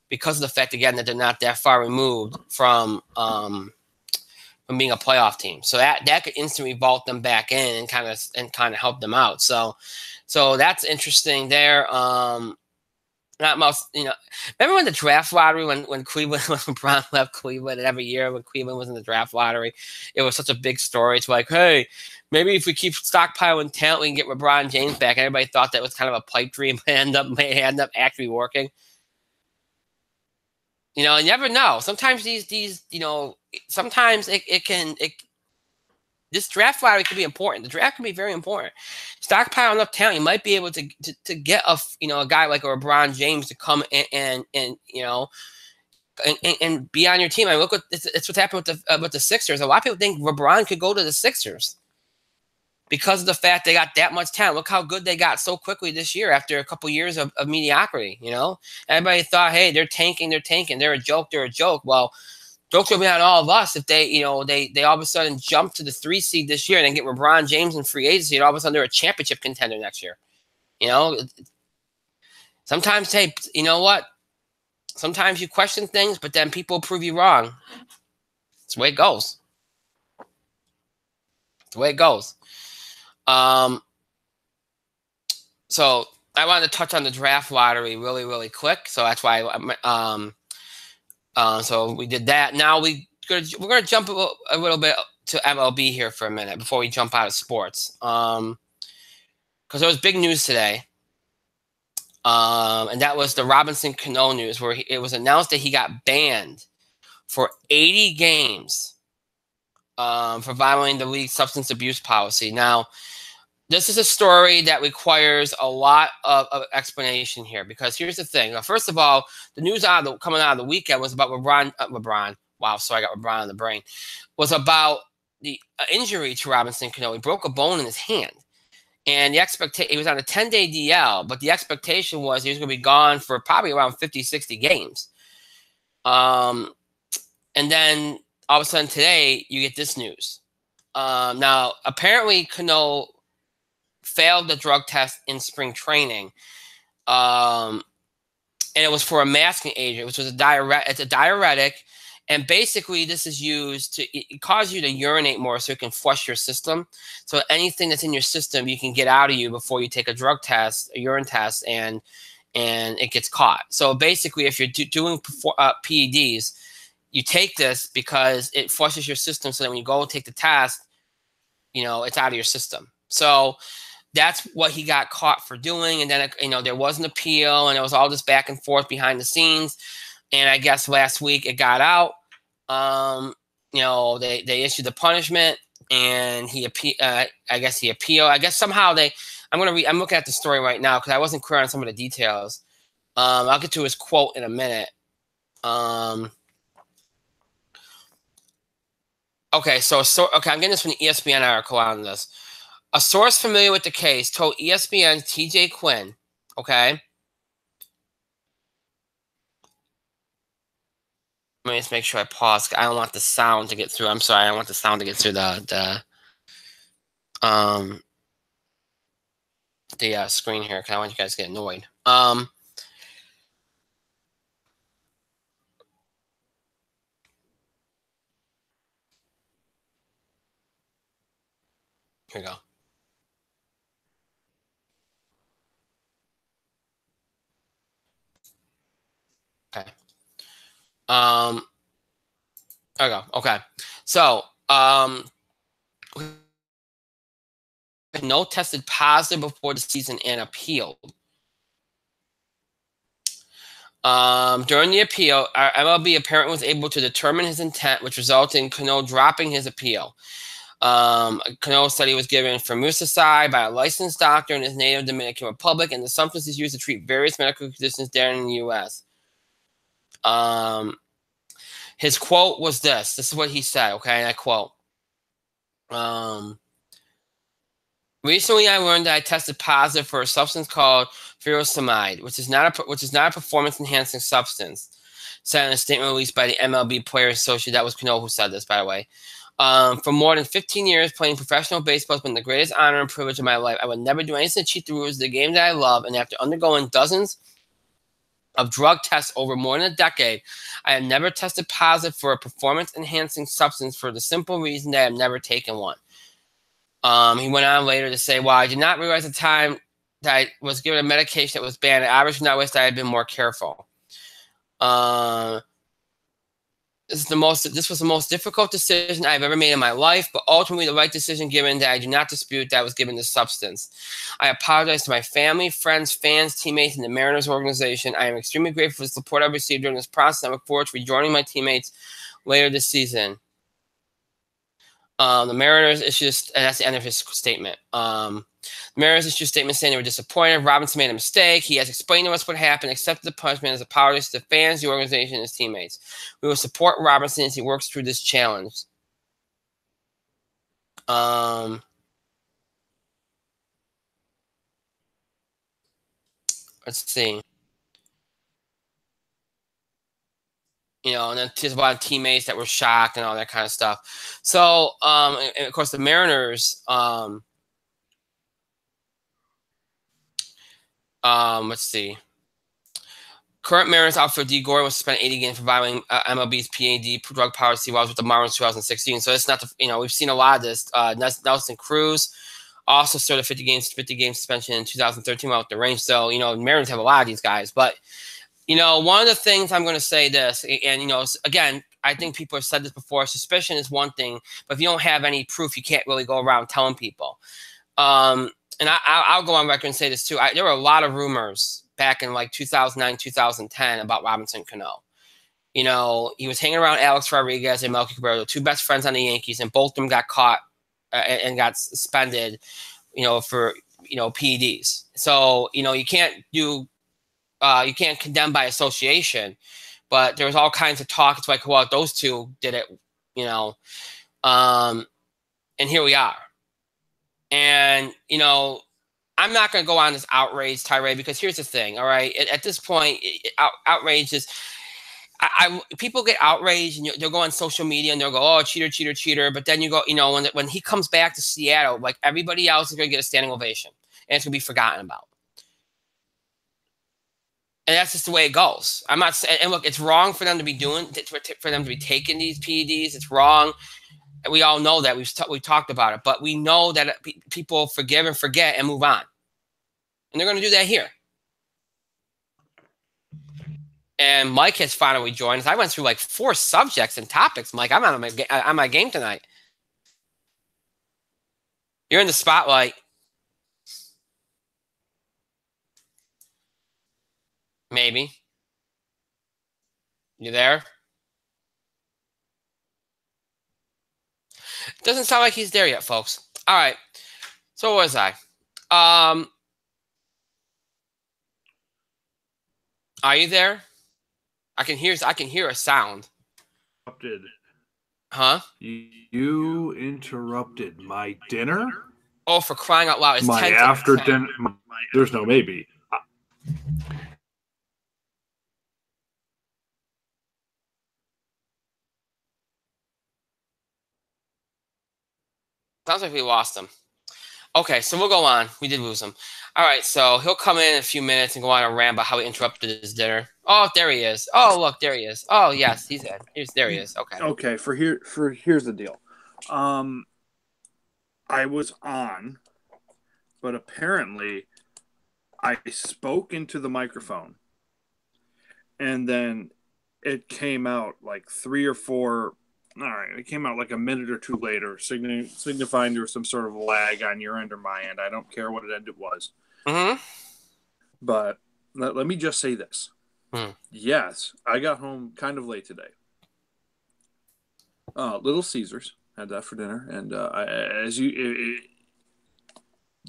because of the fact again that they're not that far removed from being a playoff team. So that could instantly vault them back in and kind of help them out. So that's interesting there. Not most, remember when the draft lottery, when Cleveland, when LeBron left Cleveland, and every year when Cleveland was in the draft lottery, it was such a big story. It's like, hey, maybe if we keep stockpiling talent, we can get LeBron James back. Everybody thought that was kind of a pipe dream, may end up actually working. You never know. Sometimes these, sometimes this draft lottery can be important. The draft can be very important. Stockpile enough talent, you might be able to get a guy like a LeBron James to come and be on your team. I mean, look it's what's happened with the Sixers. A lot of people think LeBron could go to the Sixers because of the fact they got that much talent. Look how good they got so quickly this year after a couple years of mediocrity. Everybody thought, hey, they're tanking, they're a joke. Well, jokes will be on all of us if they all of a sudden jump to the 3 seed this year and then get LeBron James in free agency, and all of a sudden they're a championship contender next year. Sometimes, hey, you know what? Sometimes you question things, but then people prove you wrong. It's the way it goes. So I wanted to touch on the draft lottery really, really quick. So that's why so we did that. Now we're gonna jump a little bit to MLB here for a minute before we jump out of sports. Because there was big news today. And that was the Robinson Cano news, where it was announced that he got banned for 80 games for violating the league's substance abuse policy. Now, this is a story that requires a lot of explanation here, because here's the thing. Now, first of all, the news coming out of the weekend was about LeBron. Wow, so I got LeBron on the brain. Was about the injury to Robinson Cano. He broke a bone in his hand. And he was on a 10-day DL, but the expectation was he was going to be gone for probably around 50, 60 games. And then all of a sudden today, you get this news. Now, apparently, Cano failed the drug test in spring training. And it was for a masking agent, which was it's a diuretic. And basically, this is used it causes you to urinate more so it can flush your system. So anything that's in your system, you can get out of you before you take a drug test, a urine test, and it gets caught. So basically, if you're doing PEDs, you take this because it flushes your system so that when you go take the test, it's out of your system. So that's what he got caught for doing. And then, there was an appeal, and it was all this back and forth behind the scenes. And I guess last week it got out. They issued the punishment, and I guess he appealed. I guess somehow I'm looking at the story right now because I wasn't clear on some of the details. I'll get to his quote in a minute. Okay, I'm getting this from the ESPN article on this. A source familiar with the case told ESPN's TJ Quinn, okay. Let me just make sure I pause. I don't want the sound to get through. I'm sorry. I don't want the sound to get through the screen here, because I want you guys to get annoyed. Here we go. Okay. There we go. Okay. So, no tested positive before the season and appealed. During the appeal, our MLB apparently was able to determine his intent, which resulted in Cano dropping his appeal. Cano said he was given Formoxicillin by a licensed doctor in his native Dominican Republic, and the substance is used to treat various medical conditions there in the U.S. His quote was this. This is what he said, okay? And I quote. Recently, I learned that I tested positive for a substance called furosemide, which is not a performance-enhancing substance, said in a statement released by the MLB Players Association. That was Cano who said this, by the way. For more than 15 years, playing professional baseball has been the greatest honor and privilege of my life. I would never do anything to cheat the rules of the game that I love, and after undergoing dozens of drug tests over more than a decade, I have never tested positive for a performance-enhancing substance for the simple reason that I have never taken one. He went on later to say, "Well, I did not realize at the time that I was given a medication that was banned. I obviously not wish that I had been more careful. Uh, this was the most difficult decision I've ever made in my life, but ultimately the right decision given that I do not dispute that I was given this substance. I apologize to my family, friends, fans, teammates, and the Mariners organization. I am extremely grateful for the support I've received during this process. I look forward to rejoining my teammates later this season. The Mariners issued, and that's the end of his statement. The Mariners issued a statement saying they were disappointed. Robinson made a mistake. He has explained to us what happened, accepted the punishment as apologies to the fans, the organization, and his teammates. We will support Robinson as he works through this challenge. Let's see. And then there's a lot of teammates that were shocked and all that kind of stuff. So, and of course, the Mariners, let's see. Current Mariners outfield D. Gordon was suspended 80 games for violating MLB's PAD drug policy while with the Marlins 2016. So it's not we've seen a lot of this. Nelson Cruz also served a 50 game suspension in 2013 while with the Rangers. So Mariners have a lot of these guys. But one of the things I'm going to say this, and again, I think people have said this before. Suspicion is one thing, but if you don't have any proof, you can't really go around telling people. And I'll go on record and say this too. There were a lot of rumors back in like 2009, 2010 about Robinson Cano. He was hanging around Alex Rodriguez and Melky Cabrera, the two best friends on the Yankees, and both of them got caught and got suspended, for PEDs. So you can't condemn by association, but there was all kinds of talk. It's like, well, those two did it, and here we are. And, I'm not going to go on this outrage tirade because here's the thing, all right? At this point, outrage is, people get outraged and they'll go on social media and they'll go, oh, cheater, cheater, cheater. But then you go, when he comes back to Seattle, like everybody else is going to get a standing ovation and it's going to be forgotten about. And that's just the way it goes. I'm not saying, and look, it's wrong for them to be for them to be taking these PEDs. It's wrong. We all know that. We talked about it, but we know that people forgive and forget and move on, and they're going to do that here. And Mike has finally joined us. I went through like 4 subjects and topics. Mike, I'm on my game tonight. You're in the spotlight. Maybe. You there? Doesn't sound like he's there yet, folks. All right. So what was I? Are you there? I can hear a sound. Interrupted. Huh? You interrupted my dinner? Oh, for crying out loud. It's my 10 after dinner. There's no maybe. Sounds like we lost him. Okay, so we'll go on. We did lose him. All right, so he'll come in a few minutes and go on a rant about how he interrupted his dinner. Oh, there he is. Oh, look, there he is. Oh, yes, he's in. There he is. Okay. Okay, here's the deal. I was on, but apparently I spoke into the microphone, and then it came out like 3 or 4. All right, it came out like a minute or 2 later, signifying there was some sort of lag on your end or my end. I don't care what end it was. Mm-hmm. But let me just say this. Yes, I got home kind of late today. Little Caesars, had that for dinner, and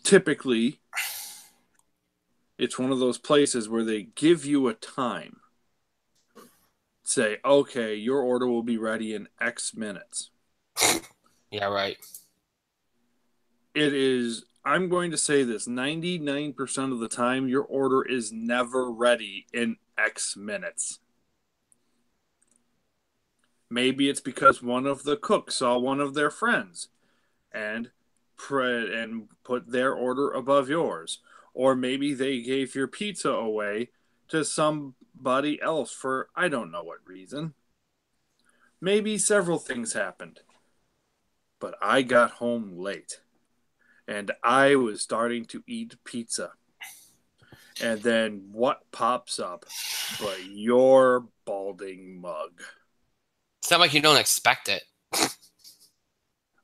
typically, it's one of those places where they give you a time. Say, okay, your order will be ready in X minutes. Yeah, right. It is, I'm going to say this, 99% of the time, your order is never ready in X minutes. Maybe it's because one of the cooks saw one of their friends and put their order above yours. Or maybe they gave your pizza away to somebody else for I don't know what reason. Maybe several things happened. But I got home late. And I was starting to eat pizza. And then what pops up but your balding mug? It's not like you don't expect it.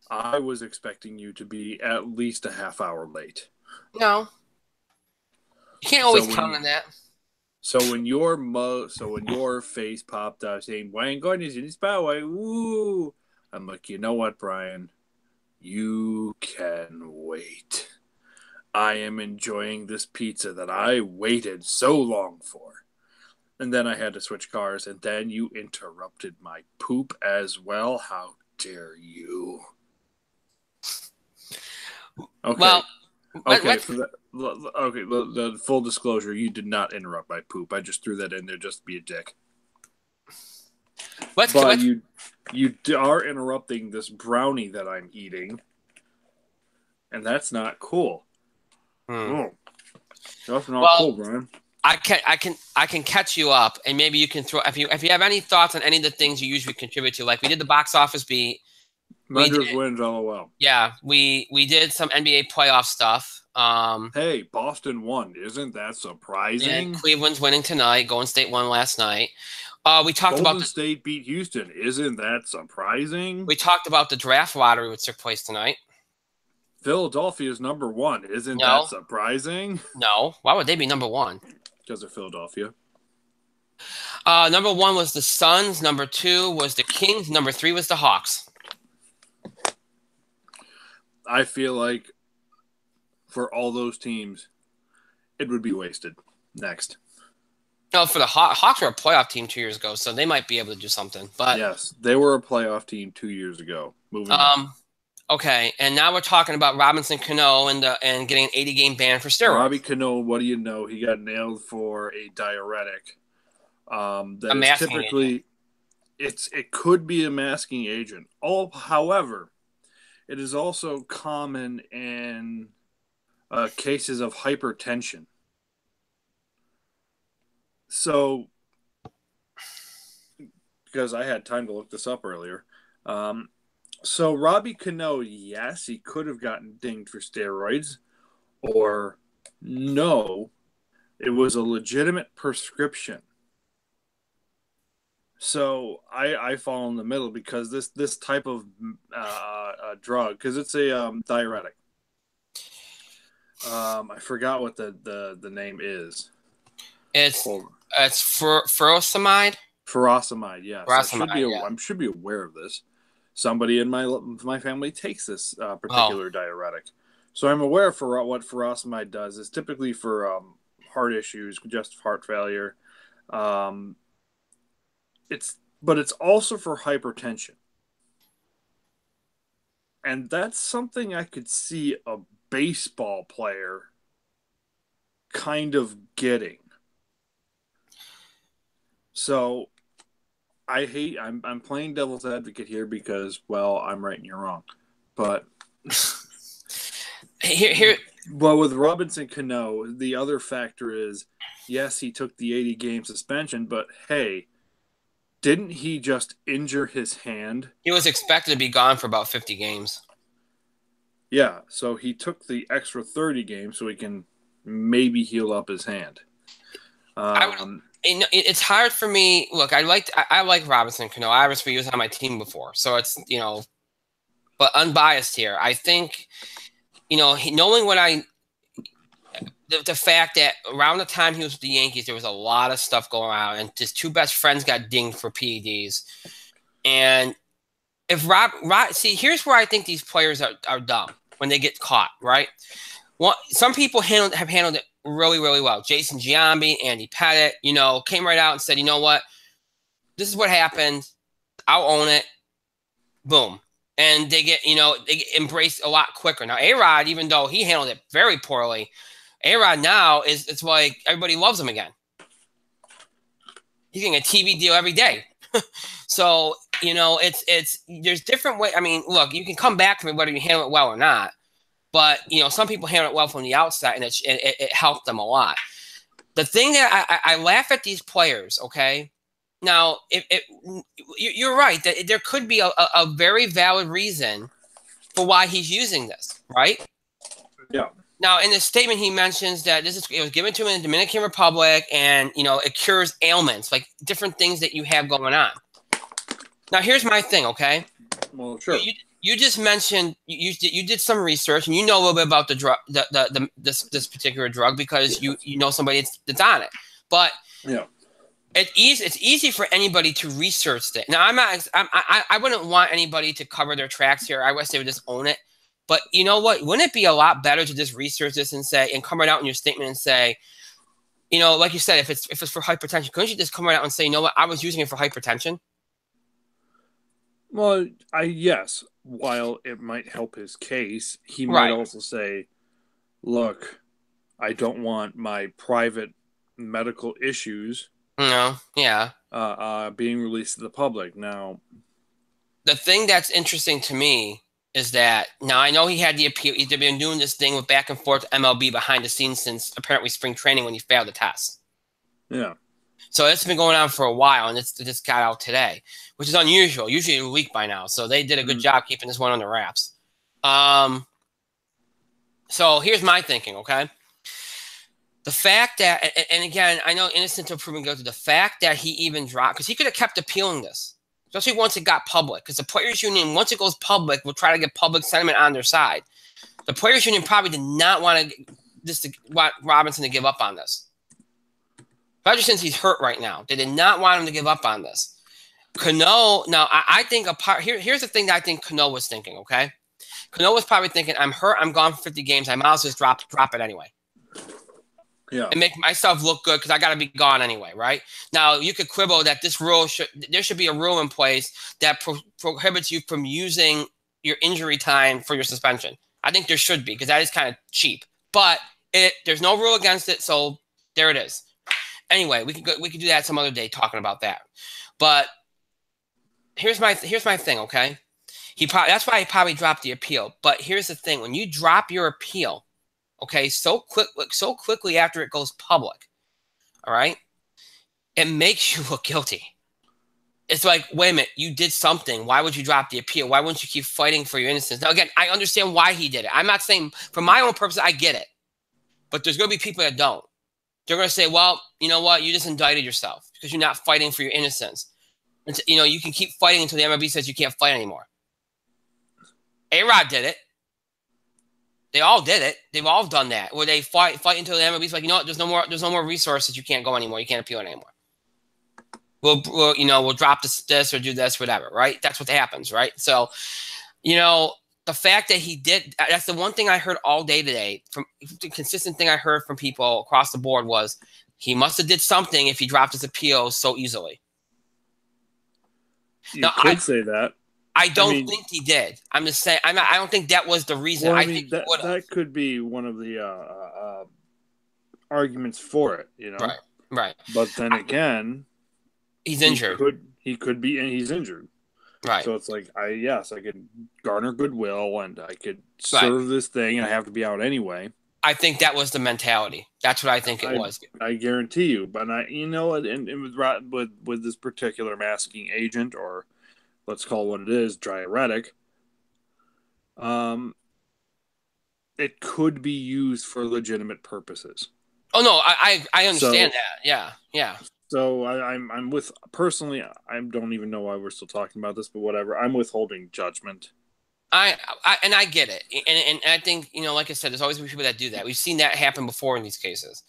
I was expecting you to be at least a half hour late. No. You can't always count on that. So when your face popped up saying "Wayne Gardner's in his power," woo, I'm like, you know what, Brian? You can wait. I am enjoying this pizza that I waited so long for. And then I had to switch cars, and then you interrupted my poop as well. How dare you? Okay. Well, Okay. The full disclosure, you did not interrupt my poop. I just threw that in there just to be a dick. But you are interrupting this brownie that I'm eating, and that's not cool. Oh, that's not cool, Brian. I can catch you up, and maybe you can throw if you have any thoughts on any of the things you usually contribute to. Like we did the box office beat. Rangers wins, LOL. Yeah, we did some NBA playoff stuff. Hey, Boston won. Isn't that surprising? And Cleveland's winning tonight. Golden State won last night. We talked about Golden State beat Houston. Isn't that surprising? We talked about the draft lottery which took place tonight. Philadelphia is number one. Isn't that surprising? No. Why would they be number one? Because of Philadelphia. Number one was the Suns. Number two was the Kings. Number three was the Hawks. I feel like for all those teams, it would be wasted. Next. No, for the Hawks were a playoff team 2 years ago, so they might be able to do something. But yes, they were a playoff team 2 years ago. Moving on. Okay, and now we're talking about Robinson Cano and getting an 80-game ban for steroids. Robbie Cano, what do you know? He got nailed for a diuretic. That is typically it could be a masking agent. However, it is also common in cases of hypertension. So, because I had time to look this up earlier. So Robbie Cano, yes, he could have gotten dinged for steroids, or no, it was a legitimate prescription. So I fall in the middle because this type of drug, because it's a diuretic. I forgot what the name is. It's furosemide. Furosemide, yes. Furosemide, I should be aware of this. Somebody in my family takes this particular diuretic, so I'm aware for what furosemide does. It's typically for heart issues, congestive heart failure. But it's also for hypertension, and that's something I could see a baseball player kind of getting. So I'm playing devil's advocate here because, well, I'm right and you're wrong. But well, with Robinson Cano, the other factor is, yes, he took the 80-game suspension, but hey, didn't he just injure his hand? He was expected to be gone for about 50 games. Yeah, so he took the extra 30 games so he can maybe heal up his hand. It's hard for me. Look, I like Robinson Cano. I obviously was on my team before, so it's but unbiased here. I think knowing what the fact that around the time he was with the Yankees, there was a lot of stuff going on, and his two best friends got dinged for PEDs. And if see, here's where I think these players are dumb when they get caught. Right? Some people have handled it really, really well. Jason Giambi, Andy Pettit, came right out and said, you know what? This is what happened. I'll own it. Boom. And they get embraced a lot quicker. Now, A-Rod, even though he handled it very poorly, A-Rod now it's like everybody loves him again. He's getting a TV deal every day. So, it's there's different ways. I mean, look, you can come back from it whether you handle it well or not. But, some people handle it well from the outside, and it helped them a lot. The thing that I laugh at these players, okay? Now, you're right. That there could be a very valid reason for why he's using this, right? Yeah. Now, in the statement, he mentions that it was given to him in the Dominican Republic, and it cures ailments, like different things that you have going on. Now, here's my thing, okay? Well, sure. You just mentioned you did some research, and you know a little bit about the drug, this particular drug, because you know somebody that's on it. But yeah, it's easy for anybody to research it. Now, I wouldn't want anybody to cover their tracks here. I wish they would just own it. But you know what? Wouldn't it be a lot better to just research this and come right out in your statement and say, like you said, if it's for hypertension, couldn't you just come right out and say, you know what, I was using it for hypertension? Well, yes. While it might help his case, he might also say, "Look, I don't want my private medical issues, being released to the public." Now, the thing that's interesting to me is that now I know he had the appeal. He's been doing this thing with back and forth MLB behind the scenes since apparently spring training when he failed the test. Yeah. So it's been going on for a while, and it just got out today, which is unusual. Usually a week by now. So they did a good job keeping this one under wraps. So here's my thinking, okay? The fact that, and again, I know innocent until proven guilty, the fact that he even dropped, because he could have kept appealing this, especially once it got public, because the Players Union, once it goes public, will try to get public sentiment on their side. The Players Union probably did not want Robinson to give up on this. Especially since he's hurt right now. They did not want him to give up on this. Cano, now, I think here's the thing that I think Cano was thinking, okay? Cano was probably thinking, I'm hurt, I'm gone for 50 games, I might as well just drop it anyway. Yeah. And make myself look good because I got to be gone anyway, right? Now, you could quibble that there should be a rule in place that prohibits you from using your injury time for your suspension. I think there should be, because that is kind of cheap. But there's no rule against it, so there it is. Anyway, we could do that some other day, talking about that. But here's my thing, okay? That's why he probably dropped the appeal. But here's the thing: when you drop your appeal, okay, so quickly after it goes public, all right, it makes you look guilty. It's like, wait a minute, you did something. Why would you drop the appeal? Why wouldn't you keep fighting for your innocence? Now, again, I understand why he did it. I'm not saying, for my own purpose, I get it. But there's going to be people that don't. They're going to say, well, you know what? You just indicted yourself because you're not fighting for your innocence. And, you can keep fighting until the MLB says you can't fight anymore. A-Rod did it. They all did it. They've all done that, where they fight until the MLB's like, you know what? There's no more resources. You can't go anymore. You can't appeal it anymore. We'll drop this or do this, whatever, right? That's what happens, right? So, the fact that he did, that's the one thing I heard all day today. From the consistent thing I heard from people across the board was he must have did something if he dropped his appeal so easily. You could say that. I don't think he did. I'm just saying. I don't think that was the reason. Well, I think that could be one of the arguments for it. Right. But then again, he's injured. He could be, and he's injured. Right. So it's like, I could garner goodwill and I could serve this thing, and I have to be out anyway. I think that was the mentality. That's what I think it was. I guarantee you. But with this particular masking agent, or let's call it what it is, diuretic, it could be used for legitimate purposes. Oh no, I understand that. Yeah. So I'm with, personally, I don't even know why we're still talking about this, but whatever. I'm withholding judgment. I get it, and I think, like I said, there's always people that do that. We've seen that happen before in these cases,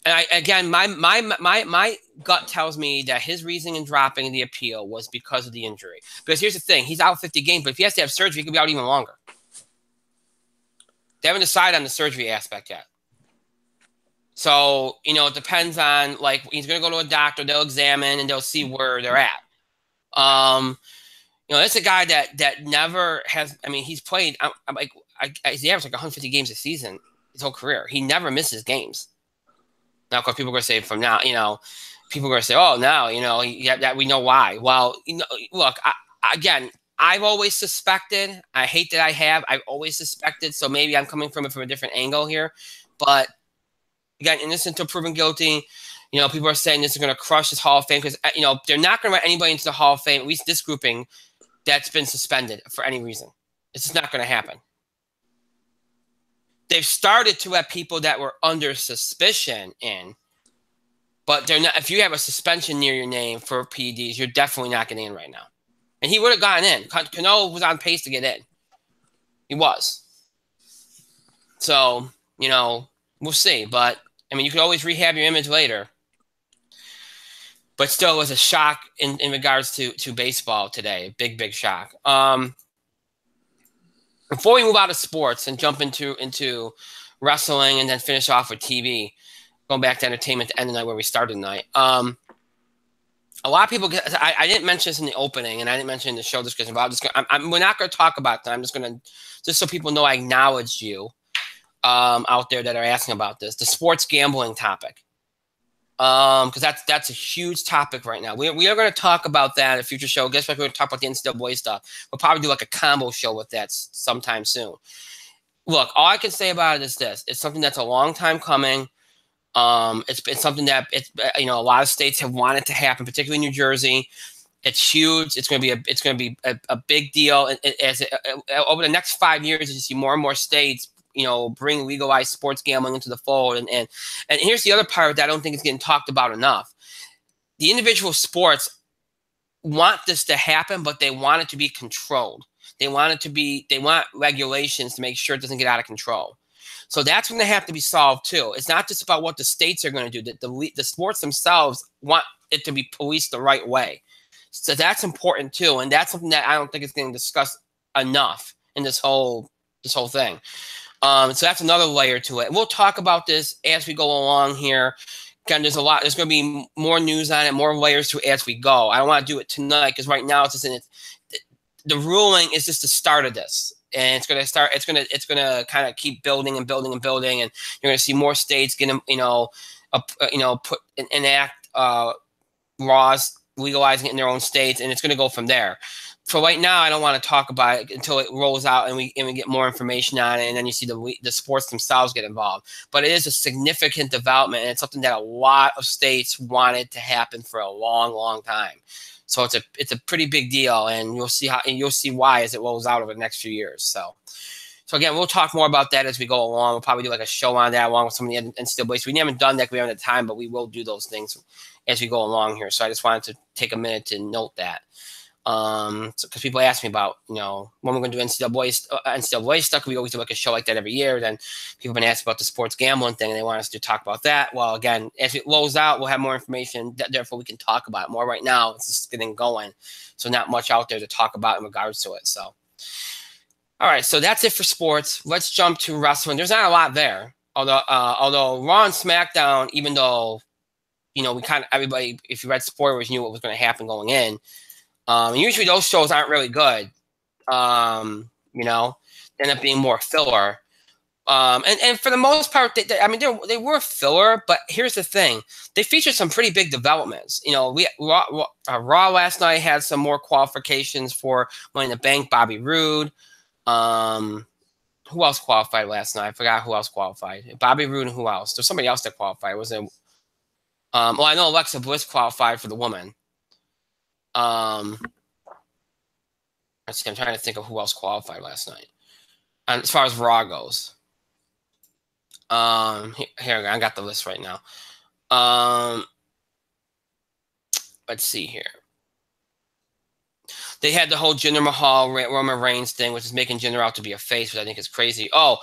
and my gut tells me that his reasoning in dropping the appeal was because of the injury. Because here's the thing: he's out 50 games, but if he has to have surgery, he could be out even longer. They haven't decided on the surgery aspect yet. So, it depends on, like, he's going to go to a doctor, they'll examine, and they'll see where they're at. It's a guy that never has, he's played, he's averaged like 150 games a season his whole career. He never misses games. Now, of course, people are going to say from now, people are going to say, oh, now, that we know why. Well, look, I've always suspected, I hate that I've always suspected, so maybe I'm coming from it from a different angle here, but again, innocent until proven guilty. People are saying this is going to crush his Hall of Fame because, they're not going to write anybody into the Hall of Fame, at least this grouping, that's been suspended for any reason. It's just not going to happen. They've started to have people that were under suspicion in, but they're not. If you have a suspension near your name for PEDs, you're definitely not getting in right now. And he would have gotten in. Cano was on pace to get in. He was. So, we'll see. But, I mean, you can always rehab your image later. But still, it was a shock in regards to baseball today. Big, big shock. Before we move out of sports and jump into wrestling and then finish off with TV, going back to entertainment to end the night where we started the night. A lot of people I didn't mention this in the opening, and I didn't mention in the show description, but we're not going to talk about that. I'm just going to, just so people know I acknowledge you out there that are asking about this, the sports gambling topic. Because that's a huge topic right now. We are going to talk about that in a future show. Guess what? We're going to talk about the NCAA stuff. We'll probably do like a combo show with that sometime soon. Look, all I can say about it is this: it's something that's a long time coming. It's something that a lot of states have wanted to happen, particularly New Jersey. It's huge. It's going to be a big deal. Over the next 5 years, as you see more and more states, bring legalized sports gambling into the fold. And here's the other part that I don't think is getting talked about enough. The individual sports want this to happen, but they want it to be controlled. They want regulations to make sure it doesn't get out of control. So that's going to have to be solved too. It's not just about what the states are going to do. The sports themselves want it to be policed the right way. So that's important too. And that's something that I don't think is getting discussed enough in this whole thing. So that's another layer to it. We'll talk about this as we go along here. Again, there's going to be more news on it, more layers to it as we go. I don't want to do it tonight because right now the ruling is just the start of this. And it's going to kind of keep building and building and building. And you're going to see more states get them, enact laws legalizing it in their own states. And it's going to go from there. For right now, I don't want to talk about it until it rolls out and we get more information on it, and then you see the sports themselves get involved. But it is a significant development, and it's something that a lot of states wanted to happen for a long, long time. So it's a pretty big deal, and you'll see why as it rolls out over the next few years. So again, we'll talk more about that as we go along. We'll probably do like a show on that along with some of the NCAA. We haven't done that because we haven't had time, but we will do those things as we go along here. So I just wanted to take a minute to note that. Because people ask me about, when we're going to do NCAA stuff, we always do like a show like that every year. Then people have been asking about the sports gambling thing, and they want us to talk about that. Well, again, as it rolls out, we'll have more information. Therefore, we can talk about it more. Right now, it's just getting going, so not much out there to talk about in regards to it. So, all right, so that's it for sports. Let's jump to wrestling. There's not a lot there, although Raw and SmackDown, even though everybody, if you read spoilers, knew what was going to happen going in. Usually those shows aren't really good. They end up being more filler. And for the most part, they were filler. But here's the thing: they featured some pretty big developments. Raw last night had some more qualifications for Money in the Bank. Bobby Roode. Who else qualified last night? I forgot who else qualified. Bobby Roode and who else? There's somebody else that qualified. Was it? I know Alexa Bliss qualified for the woman. Let's see, I'm trying to think of who else qualified last night. And as far as Raw goes, here I got the list right now. Let's see here. They had the whole Jinder Mahal Roman Reigns thing, which is making Jinder out to be a face, which I think is crazy. Oh,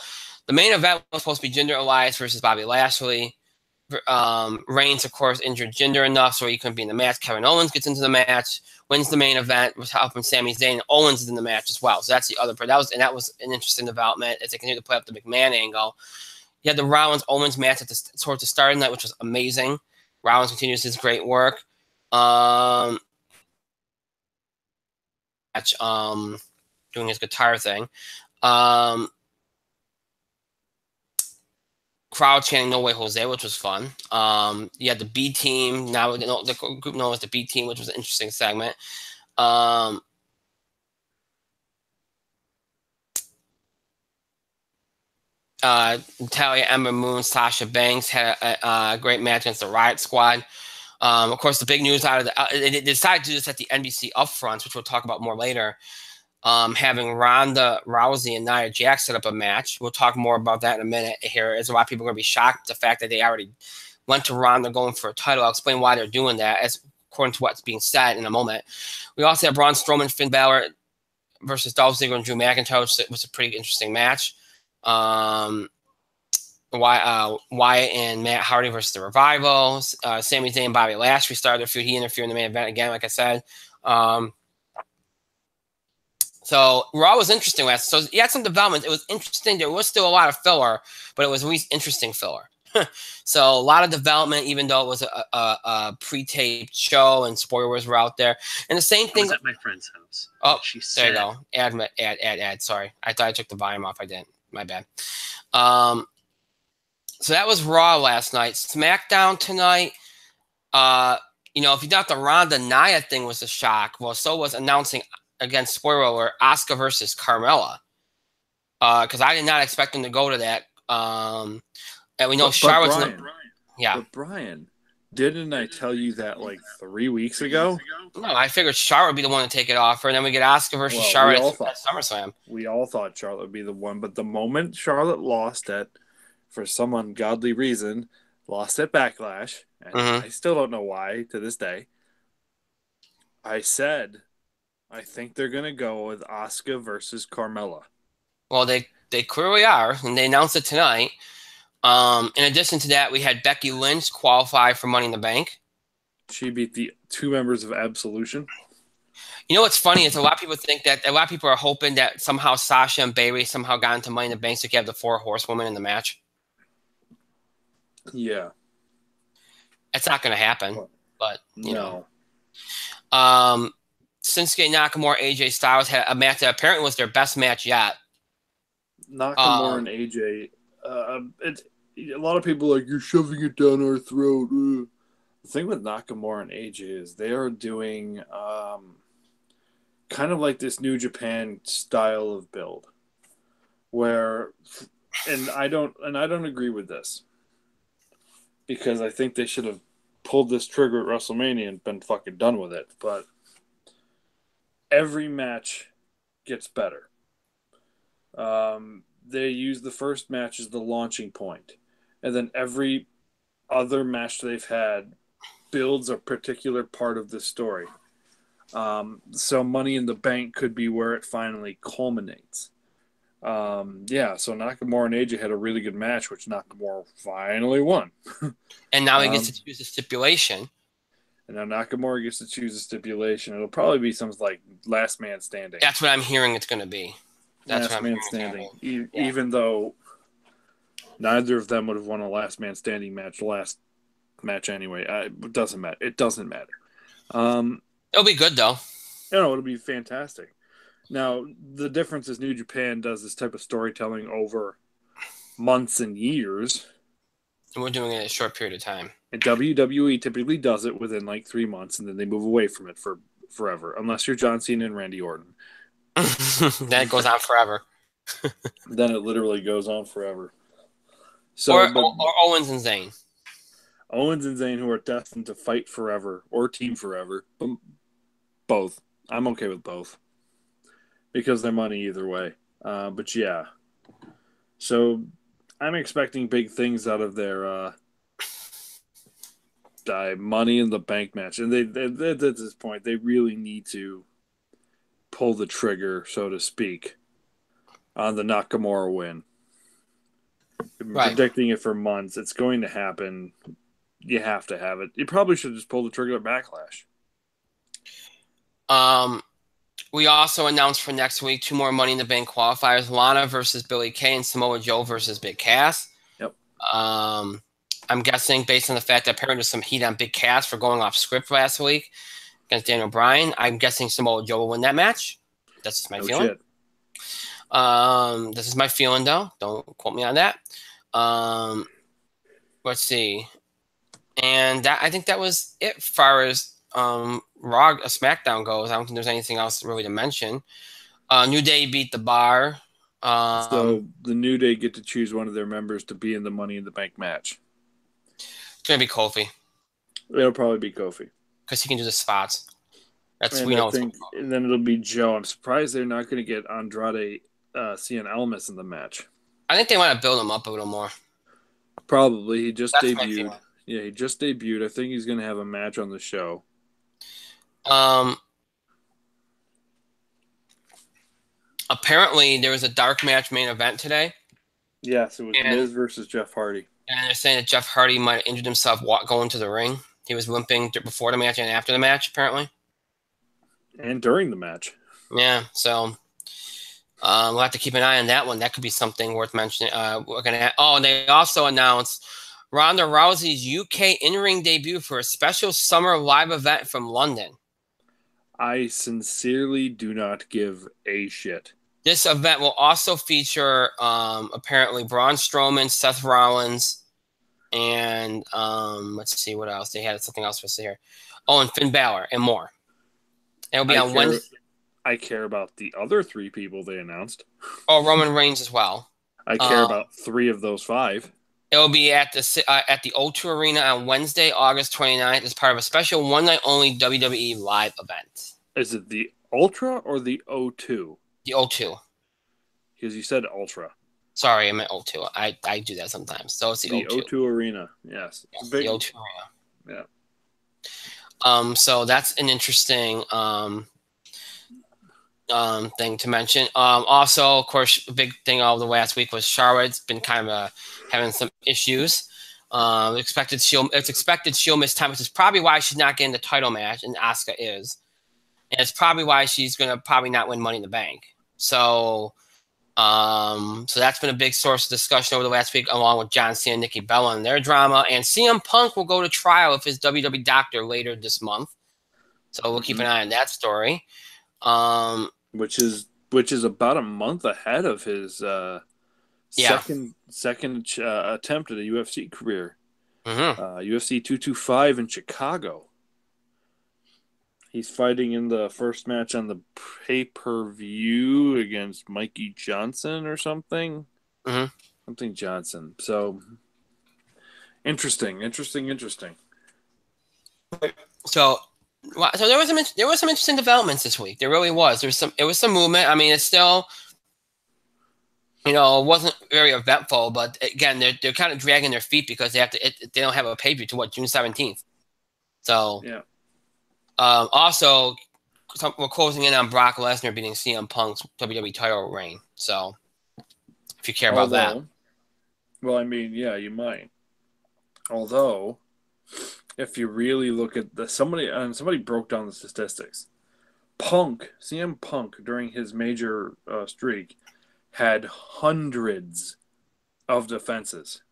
the main event was supposed to be Jinder Elias versus Bobby Lashley. Reigns, of course, injured Jinder enough so he couldn't be in the match. Kevin Owens gets into the match, wins the main event, was helping Sami Zayn. Owens is in the match as well. So that's the other part. That was an interesting development as they continue to play up the McMahon angle. You had the Rollins-Owens match towards the start of the night, which was amazing. Rollins continues his great work. Doing his guitar thing. Crowd chanting "No Way Jose," which was fun. You had the B team. Now the group known as the B team, which was an interesting segment. Natalya, Ember Moon, Sasha Banks had a great match against the Riot Squad. Of course, the big news out of they decided to do this at the NBC upfronts, which we'll talk about more later. having Ronda Rousey and Nia Jax set up a match. We'll talk more about that in a minute here, as a lot of people are going to be shocked at the fact that they already went to Ronda going for a title. I'll explain why they're doing that, as according to what's being said in a moment. We also have Braun Strowman, Finn Balor versus Dolph Ziggler and Drew McIntyre. It was a pretty interesting match. Wyatt and Matt Hardy versus the Revival. Sami Zayn and Bobby Lashley started their feud. He interfered in the main event again, like I said. So Raw was interesting last. So you had some development. It was interesting. There was still a lot of filler, but it was at least interesting filler. So a lot of development, even though it was a pre-taped show and spoilers were out there. And the same thing. I was at my friend's house. Oh, she there said, you go. Add. Sorry, I thought I took the volume off. I didn't. My bad. So that was Raw last night. SmackDown tonight. If you thought the Ronda Nia thing was a shock, well, so was announcing, again, spoiler alert, Asuka versus Carmella. Because I did not expect them to go to that. And we know Charlotte's But Brian, didn't I tell you that like 3 weeks ago? No, I figured Charlotte would be the one to take it off her, and then we get Asuka versus Charlotte at SummerSlam. We all thought Charlotte would be the one, but the moment Charlotte lost it, for some ungodly reason, lost at Backlash, and I still don't know why to this day, I said, I think they're going to go with Asuka versus Carmella. Well, they clearly are, and they announced it tonight. In addition to that, we had Becky Lynch qualify for Money in the Bank. She beat the 2 members of Absolution. You know what's funny is a lot of people are hoping that somehow Sasha and Bayley somehow got into Money in the Bank so you can have the 4 horsewomen in the match. Yeah. It's not going to happen, but you know. Shinsuke Nakamura, AJ Styles had a match that apparently was their best match yet. Nakamura and AJ, a lot of people are like, you're shoving it down our throat. The thing with Nakamura and AJ is they are doing kind of like this New Japan style of build, where, and I don't agree with this, because I think they should have pulled this trigger at WrestleMania and been fucking done with it. But every match gets better. They use the first match as the launching point, and then every other match they've had builds a particular part of the story. So Money in the Bank could be where it finally culminates. So Nakamura and AJ had a really good match, which Nakamura finally won. And now he gets to choose a stipulation. And now Nakamura gets to choose a stipulation. It'll probably be something like last man standing. That's what I'm hearing it's going to be. That's last man standing. Even though neither of them would have won a last man standing match anyway. It doesn't matter. It'll be good, though. It'll be fantastic. Now, the difference is New Japan does this type of storytelling over months and years. And we're doing it in a short period of time. And WWE typically does it within like 3 months, and then they move away from it for forever, unless you're John Cena and Randy Orton. Then it goes on forever. Then it literally goes on forever. So, or Owens and Zayn. Owens and Zayn, who are destined to fight forever or team forever. Both. I'm okay with both, because they're money either way. But yeah. So I'm expecting big things out of their Money in the Bank match. And they at this point, they really need to pull the trigger, so to speak, on the Nakamura win. I've been predicting it for months. It's going to happen. You have to have it. You probably should just pull the trigger at Backlash. We also announced for next week 2 more Money in the Bank qualifiers: Lana versus Billie Kay and Samoa Joe versus Big Cass. Yep. I'm guessing, based on the fact that apparently there's some heat on Big Cass for going off script last week against Daniel Bryan, I'm guessing Samoa Joe will win that match. That's just my feeling. Shit. This is my feeling, though. Don't quote me on that. Let's see. And I think that was it as far as Raw, SmackDown goes. I don't think there's anything else really to mention. New Day beat the Bar. So the New Day get to choose one of their members to be in the Money in the Bank match. It's going to be Kofi. It'll probably be Kofi. Because he can do the spots. That's And we I know. think, and then it'll be Joe. I'm surprised they're not going to get Andrade Cien Almas in the match. I think they want to build him up a little more. Probably. He just That's my debuted. feeling. Yeah, he just debuted. I think he's going to have a match on the show. Apparently there was a dark match main event today, Yes, it was and Miz versus Jeff Hardy. they're saying that Jeff Hardy might have injured himself going to the ring. He was limping before the match and after the match, apparently. And during the match. Yeah, so we'll have to keep an eye on that one. That could be something worth mentioning. Looking at. Oh, and they also announced Ronda Rousey's UK in-ring debut for a special summer live event from London. I sincerely do not give a shit. This event will also feature apparently Braun Strowman, Seth Rollins, and let's see what else. They had something else for us here. Oh, and Finn Balor and more. It'll be on Wednesday. I care about the other 3 people they announced. Oh, Roman Reigns as well. I care about 3 of those 5. It'll be at the O2 Arena on Wednesday, August 29th as part of a special one-night-only WWE live event. Is it the Ultra or the O2? The O2. Because you said Ultra. Sorry, I meant O2. I do that sometimes. So it's the O2. O2 Arena, yes. The O2 Arena. Yeah. So that's an interesting thing to mention. Also, of course, the big thing all the last week was Charlotte's been kind of having some issues. It's expected she'll miss time, which is probably why she's not getting the title match, and Asuka is. And it's probably why she's going to probably not win Money in the Bank. So that's been a big source of discussion over the last week, along with John Cena and Nikki Bella and their drama. And CM Punk will go to trial with his WWE doctor later this month. So we'll keep an eye on that story. Which is about a month ahead of his second attempt at a UFC career. UFC 225 in Chicago. He's fighting in the first match on the pay-per-view against Mikey Johnson or something. Something Johnson. So interesting. So there was some interesting developments this week. There really was. It was some movement. I mean, it's still, it wasn't very eventful, but again, they're kind of dragging their feet because they don't have a pay-per-view to June 17th. So yeah. Also, we're closing in on Brock Lesnar beating CM Punk's WWE title reign. So if you care about that, well, I mean, yeah, you might. Although, if you really look at somebody broke down the statistics. CM Punk, during his major streak, had hundreds of defenses.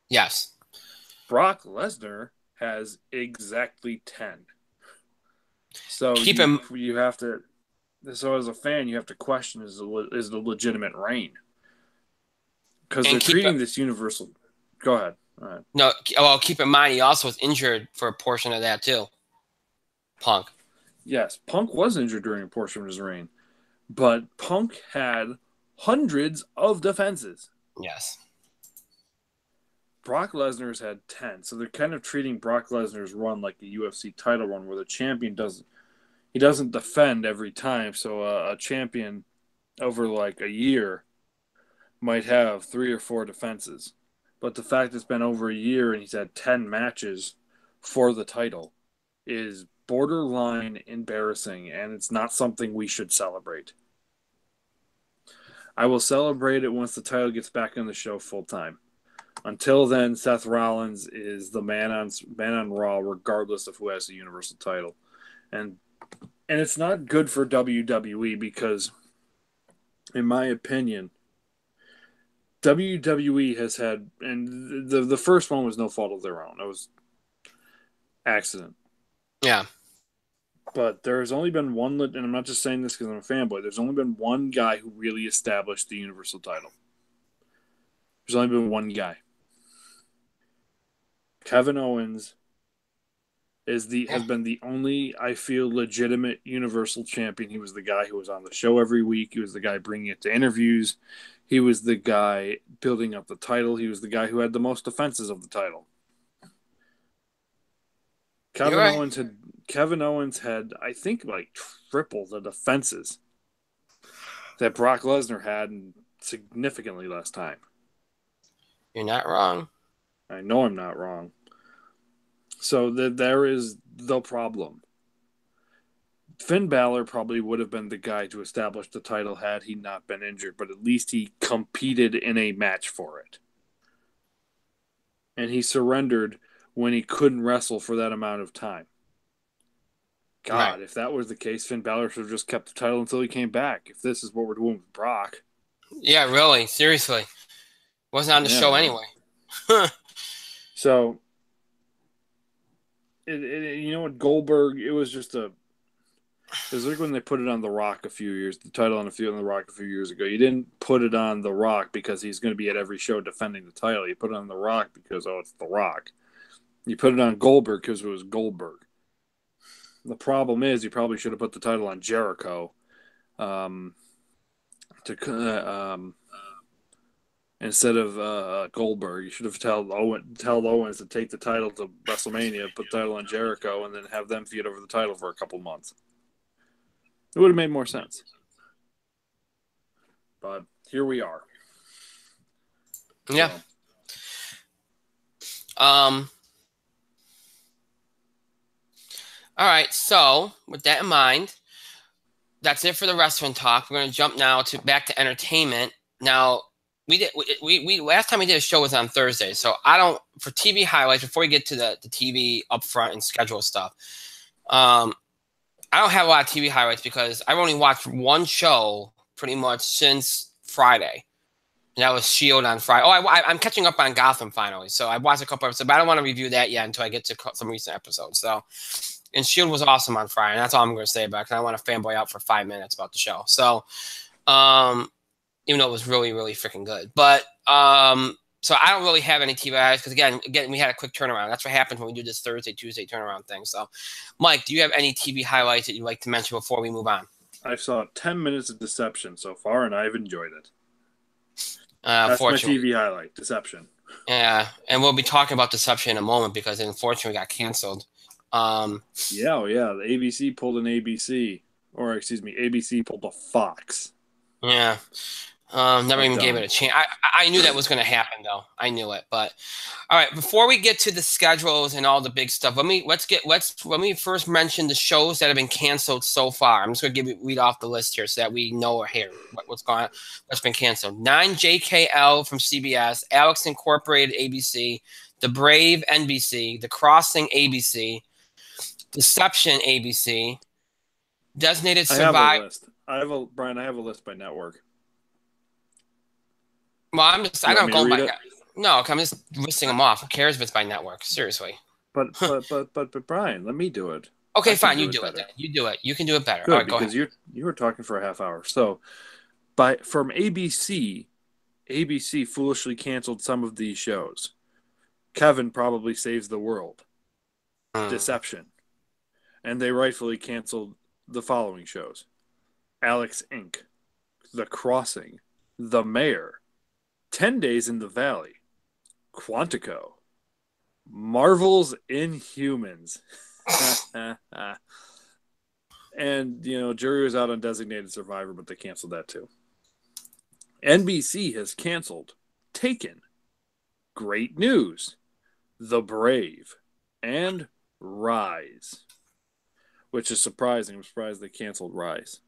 Yes. Brock Lesnar has exactly 10. So you have to. So as a fan, you have to question: is it a legitimate reign? Because they're treating this universal. Go ahead. All right. No, well, keep in mind he also was injured for a portion of that too. Punk. Yes, Punk was injured during a portion of his reign, but Punk had hundreds of defenses. Yes. Brock Lesnar's had 10, so they're kind of treating Brock Lesnar's run like a UFC title run, where the champion doesn't defend every time. So a champion over like a year might have 3 or 4 defenses, but the fact it's been over a year and he's had 10 matches for the title is borderline embarrassing, and it's not something we should celebrate. I will celebrate it once the title gets back on the show full time. Until then, Seth Rollins is the man on Raw, regardless of who has the Universal title, and it's not good for WWE because, in my opinion, WWE has had, and the first one was no fault of their own; it was accident. Yeah. But there's only been one, and I'm not just saying this because I'm a fanboy. There's only been one guy who really established the Universal title. There's only been one guy. Kevin Owens has been the only, I feel, legitimate Universal champion. He was the guy who was on the show every week. He was the guy bringing it to interviews. He was the guy building up the title. He was the guy who had the most defenses of the title. Kevin Owens had, I think, like triple the defenses that Brock Lesnar had in significantly less time. You're not wrong. I know I'm not wrong. So there is the problem. Finn Balor probably would have been the guy to establish the title had he not been injured, but at least he competed in a match for it. And he surrendered when he couldn't wrestle for that amount of time. God, Right. if that was the case, Finn Balor should have just kept the title until he came back. If this is what we're doing with Brock. Yeah, really. Seriously. Wasn't on the show anyway. So, you know what, Goldberg, it was like when they put it on The Rock the title on The Rock a few years ago. You didn't put it on The Rock because he's going to be at every show defending the title. You put it on The Rock because, it's The Rock. You put it on Goldberg because it was Goldberg. The problem is you probably should have put the title on Jericho instead of Goldberg. You should have told Owens to take the title to WrestleMania, put the title on Jericho, and then have them feud over the title for a couple months. It would have made more sense. But here we are. Yeah. All right, so with that in mind, that's it for the wrestling talk. We're going to jump now back to entertainment. Now, we last time we did a show was on Thursday, so for TV highlights, before we get to the TV upfront and schedule stuff, I don't have a lot of TV highlights because I've only watched one show pretty much since Friday. And that was S.H.I.E.L.D. on Friday. I'm catching up on Gotham finally, so I watched a couple episodes, but I don't want to review that yet until I get to some recent episodes. So, and S.H.I.E.L.D. was awesome on Friday, and that's all I'm going to say about it, because I want to fanboy out for 5 minutes about the show. So, even though it was really, really freaking good. But, so I don't really have any TV highlights, because again, we had a quick turnaround. That's what happens when we do this Thursday, Tuesday turnaround thing. So, Mike, do you have any TV highlights that you'd like to mention before we move on? I saw 10 minutes of Deception so far, and I've enjoyed it. That's my TV highlight, Deception. Yeah, and we'll be talking about Deception in a moment because unfortunately it got canceled. The ABC pulled an ABC, or excuse me, ABC pulled a Fox. Yeah, never even gave it a chance. I knew that was going to happen though. I knew it. But all right, before we get to the schedules and all the big stuff, let me first mention the shows that have been canceled so far. I'm just going to read off the list here so that we know here what's going on, what's been canceled. 9JKL from CBS, Alex Incorporated ABC, The Brave NBC, The Crossing ABC, Deception ABC, Designated Survivor. I have a list. Brian, I have a list by network. Well, I don't go by. No, I'm just listing them off. Who cares if it's by network? Seriously. But Brian, let me do it. Okay, fine. You do it. Then. You do it. You can do it better. Good, all right, because go ahead. you were talking for a half hour. So, from ABC foolishly canceled some of these shows. Kevin Probably Saves the World. Deception. And they rightfully canceled the following shows: Alex Inc., The Crossing, The Mayor, 10 Days in the Valley, Quantico, Marvel's Inhumans, and jury was out on Designated Survivor, but they canceled that too. NBC has canceled Taken, Great News, The Brave, and Rise, which is surprising. I'm surprised they canceled Rise.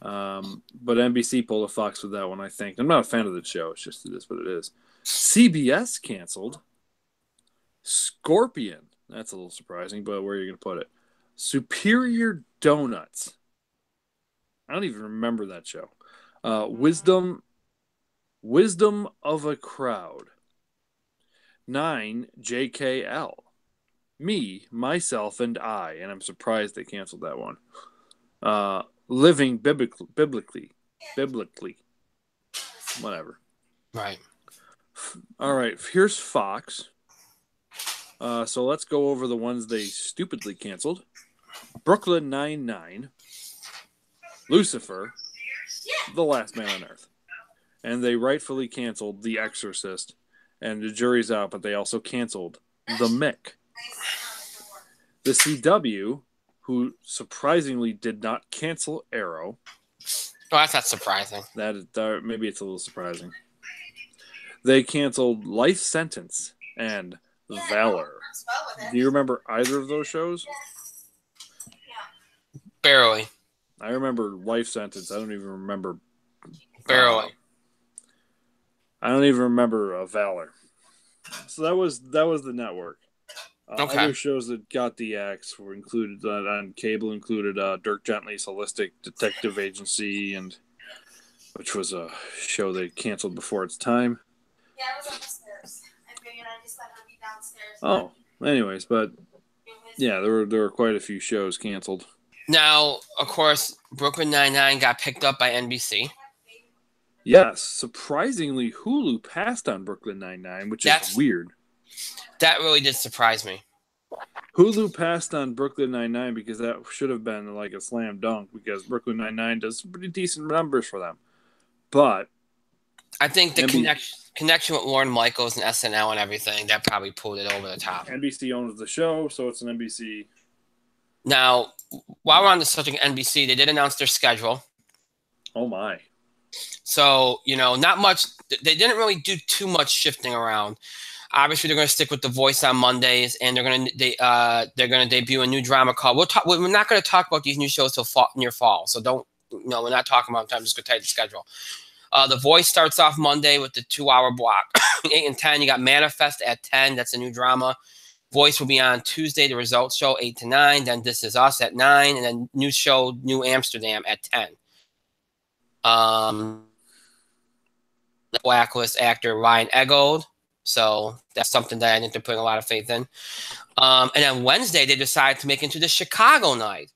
But NBC pulled a Fox with that one, I think. I'm not a fan of the show. It's just it is what it is. CBS canceled Scorpion. That's a little surprising, but where are you going to put it? Superior Donuts. I don't even remember that show. Wisdom of a Crowd. 9JKL. Me, Myself, and I. And I'm surprised they canceled that one. Living biblically. Whatever. Right. All right. Here's Fox. So let's go over the ones they stupidly canceled. Brooklyn Nine-Nine. Lucifer. The Last Man on Earth. And they rightfully canceled The Exorcist. And the jury's out, but they also canceled The Mick. The CW, who surprisingly did not cancel Arrow. Oh, that's not surprising. Maybe it's a little surprising. They canceled Life Sentence and Valor. Do you remember either of those shows? Barely. I remember Life Sentence. I don't even remember. Barely. I don't even remember Valor. So that was the network. Okay. Other shows that got the axe were included on cable included Dirk Gently's Holistic Detective Agency, which was a show they canceled before its time. Yeah, I was upstairs. I figured I just let her be downstairs. Oh, anyways, but yeah, there were quite a few shows canceled. Now, of course, Brooklyn Nine-Nine got picked up by NBC. Yes, surprisingly, Hulu passed on Brooklyn Nine-Nine, which is weird. That really did surprise me. Hulu passed on Brooklyn Nine-Nine because that should have been like a slam dunk because Brooklyn Nine-Nine does some pretty decent numbers for them. But I think the connection with Lorne Michaels and SNL and everything, that probably pulled it over the top. NBC owns the show, so it's an NBC. Now, while we're on the subject of NBC, they did announce their schedule. Oh, my. So, not much. They didn't really do too much shifting around. Obviously, they're going to stick with The Voice on Mondays, and they're going to debut a new drama called. We're not going to talk about these new shows till near fall. So don't. We're not talking about them. I'm just going to tell you the schedule. The Voice starts off Monday with the 2-hour block. 8 and 10. You got Manifest at 10. That's a new drama. Voice will be on Tuesday. The Results Show 8 to 9. Then This Is Us at 9, and then new show New Amsterdam at 10. The Blacklist actor Ryan Eggold. So that's something that I think they're putting a lot of faith in. And then Wednesday, they decided to make into the Chicago night.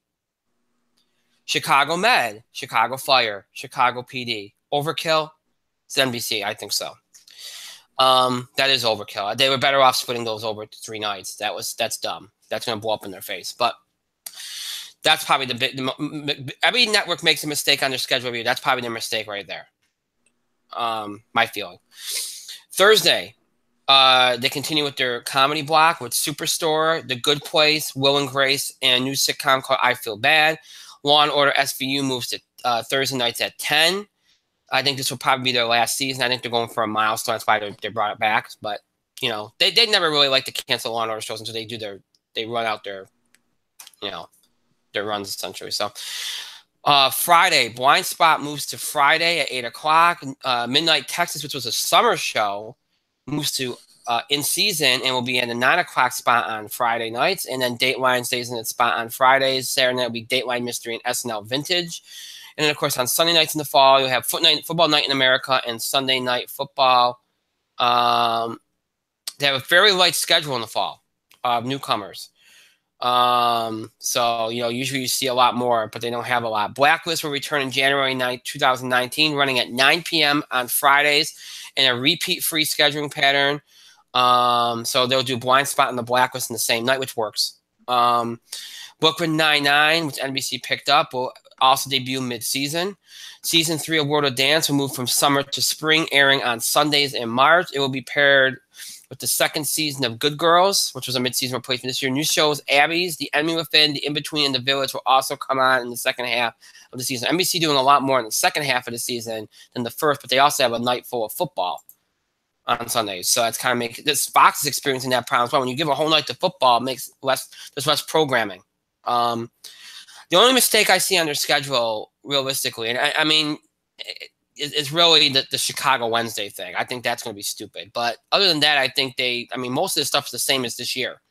Chicago Med, Chicago Fire, Chicago PD. Overkill? It's NBC. I think so. That is overkill. They were better off splitting those over 3 nights. That's dumb. That's going to blow up in their face. But that's probably every network makes a mistake on their schedule review. That's probably their mistake right there. My feeling. Thursday, they continue with their comedy block with Superstore, The Good Place, Will and Grace, and a new sitcom called I Feel Bad. Law and Order SVU moves to Thursday nights at 10. I think this will probably be their last season. I think they're going for a milestone. That's why they brought it back. But, they never really like to cancel Law and Order shows until they run out their runs essentially. So Friday, Blind Spot moves to Friday at 8 o'clock. Midnight Texas, which was a summer show, moves to in season and will be in the 9 o'clock spot on Friday nights. And then Dateline stays in its spot on Fridays. Saturday night will be Dateline Mystery and SNL Vintage. And then, of course, on Sunday nights in the fall, you'll have Football Night in America and Sunday Night Football. They have a very light schedule in the fall of newcomers. So, usually you see a lot more, but they don't have a lot. Blacklist will return in January 9th, 2019, running at 9 p.m. on Fridays in a repeat-free scheduling pattern. So they'll do Blind Spot and the Blacklist in the same night, which works. Brooklyn Nine-Nine, which NBC picked up, will also debut mid-season. Season 3 of World of Dance will move from summer to spring, airing on Sundays in March. It will be paired with the second season of Good Girls, which was a mid-season replacement this year. New shows Abby's, The Enemy Within, The In-Between, and The Village will also come on in the second half of the season. NBC doing a lot more in the second half of the season than the first, but they also have a night full of football on Sundays. So that's kind of making this Fox is experiencing that problem as well. When you give a whole night to football, there's less programming. The only mistake I see on their schedule, realistically, and I mean, is really the Chicago Wednesday thing. I think that's going to be stupid. But other than that, I think most of the stuff is the same as this year,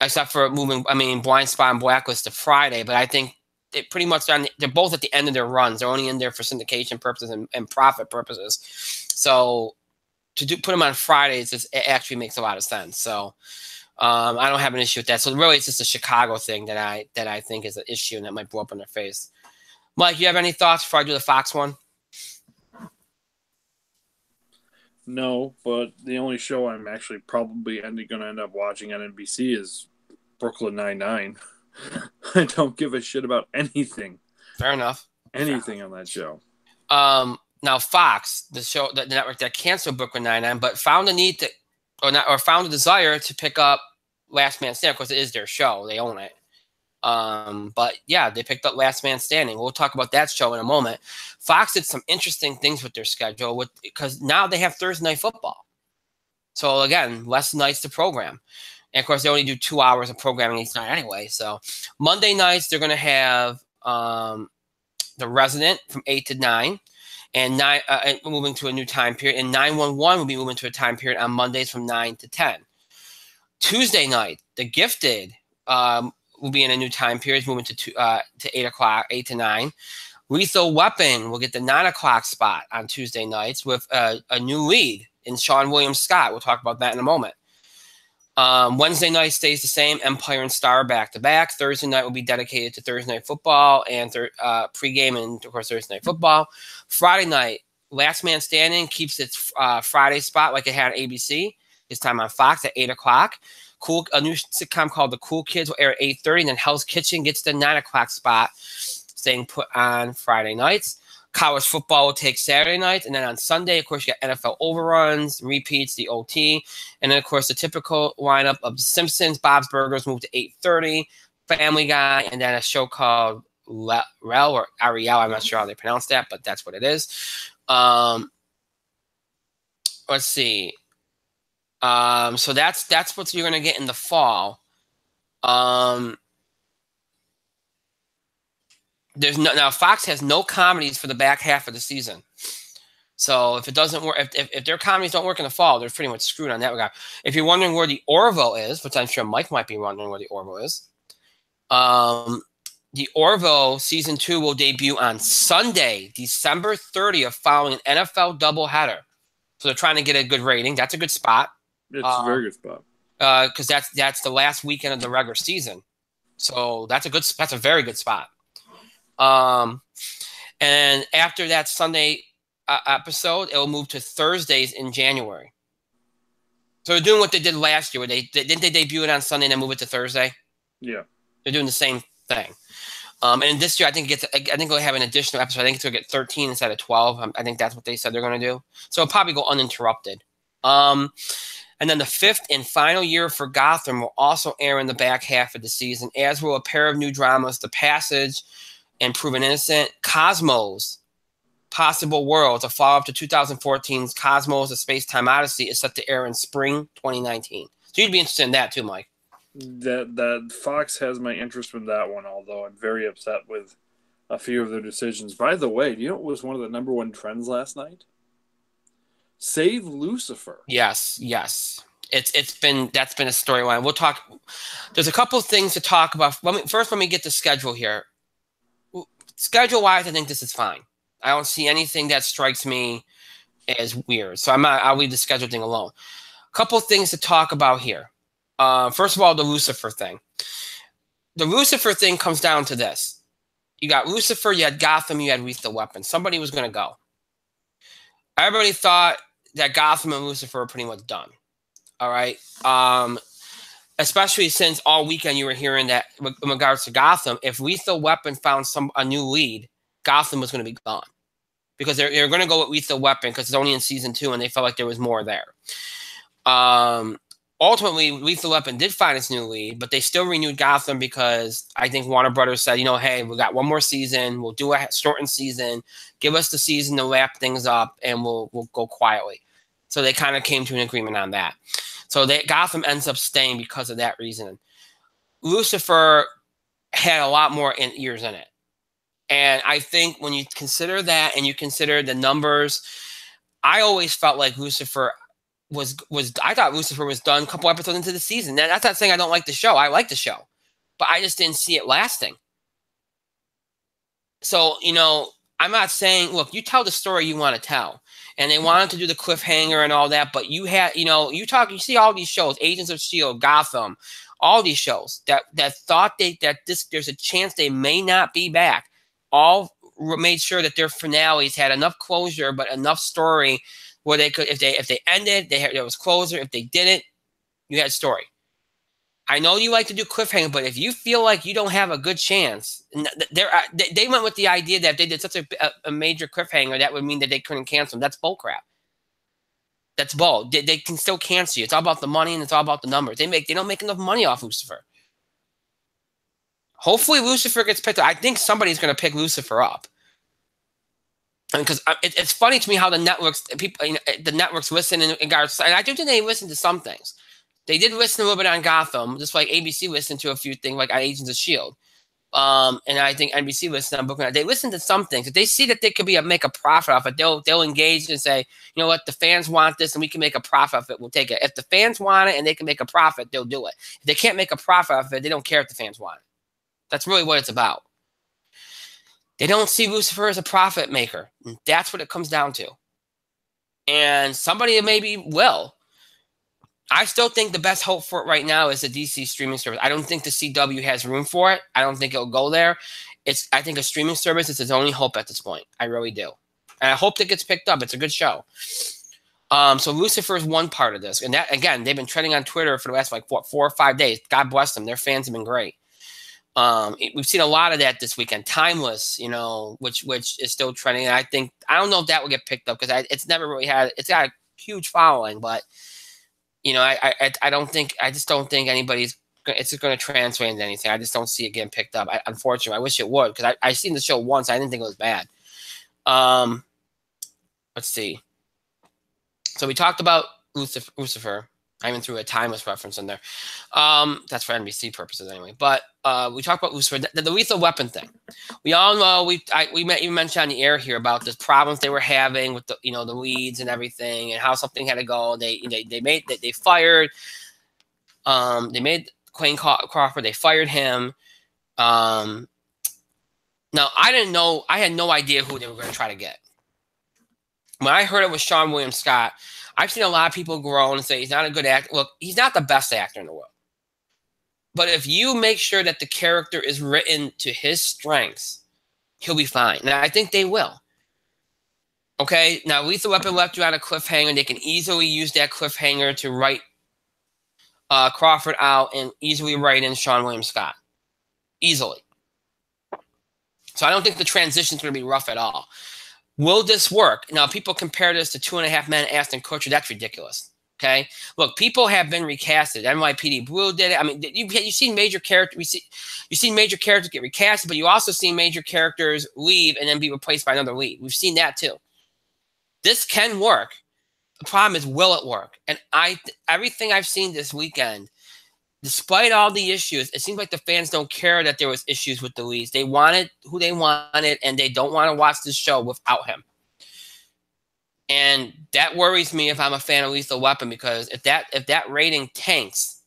except for moving, Blind Spot and Blacklist to Friday. But I think they pretty much they're both at the end of their runs. They're only in there for syndication purposes and profit purposes. So put them on Fridays, it actually makes a lot of sense. So I don't have an issue with that. So really, it's just a Chicago thing that I think is an issue and that might blow up in their face. Mike, you have any thoughts before I do the Fox one? No, but the only show I'm actually probably going to end up watching on NBC is Brooklyn Nine-Nine. I don't give a shit about anything. Fair enough. Anything on that show. Now Fox, the network that canceled Brooklyn Nine-Nine, but found a need to, found a desire to pick up Last Man Standing. Of course, it is their show; they own it. But yeah, they picked up Last Man Standing. We'll talk about that show in a moment. Fox did some interesting things with their schedule because now they have Thursday Night Football. So again, less nights to program. And of course, they only do 2 hours of programming each night anyway. So Monday nights, they're going to have The Resident from 8 to 9. And moving to a new time period. And 911 will be moving to a time period on Mondays from 9 to 10. Tuesday night, The Gifted will be in a new time period, moving to 8 o'clock, 8 to 9. Lethal Weapon will get the 9 o'clock spot on Tuesday nights with a new lead in Sean William Scott. We'll talk about that in a moment. Wednesday night stays the same, Empire and Star back-to-back. Thursday night will be dedicated to Thursday Night Football and pregame and, of course, Thursday Night Football. Friday night, Last Man Standing keeps its Friday spot like it had on ABC. This time on Fox at 8 o'clock. A new sitcom called The Cool Kids will air at 8:30, and then Hell's Kitchen gets the 9 o'clock spot, staying put on Friday nights. College football will take Saturday nights, and then on Sunday, of course, you got NFL overruns, repeats, the OT, and then, of course, the typical lineup of The Simpsons, Bob's Burgers moved to 8:30, Family Guy, and then a show called Rel or Ariel. I'm not sure how they pronounce that, but that's what it is. Let's see. So that's what you're going to get in the fall. Now Fox has no comedies for the back half of the season. So if it doesn't work, if their comedies don't work in the fall, they're pretty much screwed on that regard. If you're wondering where the Orville is, which I'm sure Mike might be wondering where the Orville is, the Orville season 2 will debut on Sunday, December 30th, following an NFL doubleheader. So they're trying to get a good rating. That's a good spot. It's a very good spot. Because that's the last weekend of the regular season. So that's a very good spot. And after that Sunday episode, it will move to Thursdays in January. So they're doing what they did last year. Didn't they debut it on Sunday and then move it to Thursday? Yeah, they're doing the same thing. And this year, I think they'll have an additional episode. I think it's going to get 13 instead of 12. I think that's what they said they're going to do. So it'll probably go uninterrupted. And then the 5th and final year for Gotham will also air in the back half of the season, as will a pair of new dramas, The Passage and Proven Innocent. Cosmos, Possible Worlds, a follow-up to 2014's Cosmos, A Space-Time Odyssey, is set to air in spring 2019. So you'd be interested in that too, Mike. That Fox has my interest in that one, although I'm very upset with a few of their decisions. By the way, do you know what was one of the number one trends last night? Save Lucifer. Yes. That's been a storyline. We'll talk. There's a couple of things to talk about. First, let me get the schedule here. Schedule-wise, I think this is fine. I don't see anything that strikes me as weird. So I'll leave the schedule thing alone. A couple of things to talk about here. First of all, the Lucifer thing. The Lucifer thing comes down to this. You got Lucifer, you had Gotham, you had Lethal Weapon. Somebody was going to go. Everybody thought that Gotham and Lucifer were pretty much done. All right? Especially since all weekend you were hearing that in regards to Gotham, if Lethal Weapon found a new lead, Gotham was going to be gone. Because they're going to go with Lethal Weapon because it's only in season 2 and they felt like there was more there. Ultimately, Lethal Weapon did find its new lead, but they still renewed Gotham because I think Warner Brothers said, hey, we got one more season. We'll do a shortened season. Give us the season to wrap things up, and we'll go quietly. So they kind of came to an agreement on that. So Gotham ends up staying because of that reason. Lucifer had a lot more years in it. And I think when you consider that and you consider the numbers, I always felt like Lucifer I thought Lucifer was done a couple episodes into the season. Now, that's not saying I don't like the show. I like the show. But I just didn't see it lasting. So, I'm not saying, look, you tell the story you want to tell. And they wanted to do the cliffhanger and all that, but you had, you see all these shows, Agents of S.H.I.E.L.D., Gotham, all these shows that thought there's a chance they may not be back. All made sure that their finales had enough closure, but enough story where they could, if they ended, there was closure. If they didn't, you had story. I know you like to do cliffhanger, but if you feel like you don't have a good chance, they went with the idea that if they did such a major cliffhanger, that would mean that they couldn't cancel them. That's bullcrap. That's bold. They can still cancel you. It's all about the money and it's all about the numbers. They don't make enough money off Lucifer. Hopefully Lucifer gets picked up. I think somebody's going to pick Lucifer up. Because it's funny to me how the networks listen and guys. And I do think they listen to some things. They did listen a little bit on Gotham, just like ABC listened to a few things, like on Agents of Shield. And I think NBC listened on Brooklyn. They listen to some things. If they see that they could make a profit off it, they'll engage and say, you know what, the fans want this and we can make a profit off it. We'll take it. If the fans want it and they can make a profit, they'll do it. If they can't make a profit off it, they don't care if the fans want it. That's really what it's about. They don't see Lucifer as a profit maker. That's what it comes down to. And somebody maybe will. I still think the best hope for it right now is the DC streaming service. I don't think the CW has room for it. I don't think it'll go there. I think a streaming service is its only hope at this point. I really do. And I hope that gets picked up. It's a good show. So Lucifer is one part of this. And that, again, they've been trending on Twitter for the last 4 or 5 days. God bless them. Their fans have been great. We've seen a lot of that this weekend. Timeless, which is still trending. And I don't know if that will get picked up because it's never really it's got a huge following, but I just don't think it's going to translate into anything. I just don't see it getting picked up. Unfortunately, I wish it would because I seen the show once. I didn't think it was bad. Let's see. So we talked about Lucifer. I even threw a Timeless reference in there. That's for NBC purposes anyway. But we talked about Lucifer, the lethal weapon thing. We all know we even mentioned on the air here about the problems they were having with the leads and everything, and how something had to go. They fired. They made Quayne Crawford. They fired him. Now I didn't know. I had no idea who they were going to try to get. When I heard it was Sean William Scott, I've seen a lot of people groan and say he's not a good actor. Look, he's not the best actor in the world. But if you make sure that the character is written to his strengths, he'll be fine. And I think they will. Okay? Now, Lethal Weapon left you on a cliffhanger. They can easily use that cliffhanger to write Crawford out and easily write in Sean William Scott. Easily. So I don't think the transition is going to be rough at all. Will this work? Now, people compare this to 2.5 Men, Ashton Kutcher. That's ridiculous. Okay? Look, people have been recasted. NYPD Blue did it. I mean, you've seen major characters. You've seen major characters get recasted, but you also seen major characters leave and then be replaced by another lead. We've seen that too. This can work. The problem is, will it work? And everything I've seen this weekend, despite all the issues, it seems like the fans don't care that there was issues with the leads. They wanted who they wanted, and they don't want to watch this show without him. And that worries me if I'm a fan of Lethal Weapon, because if that rating tanks,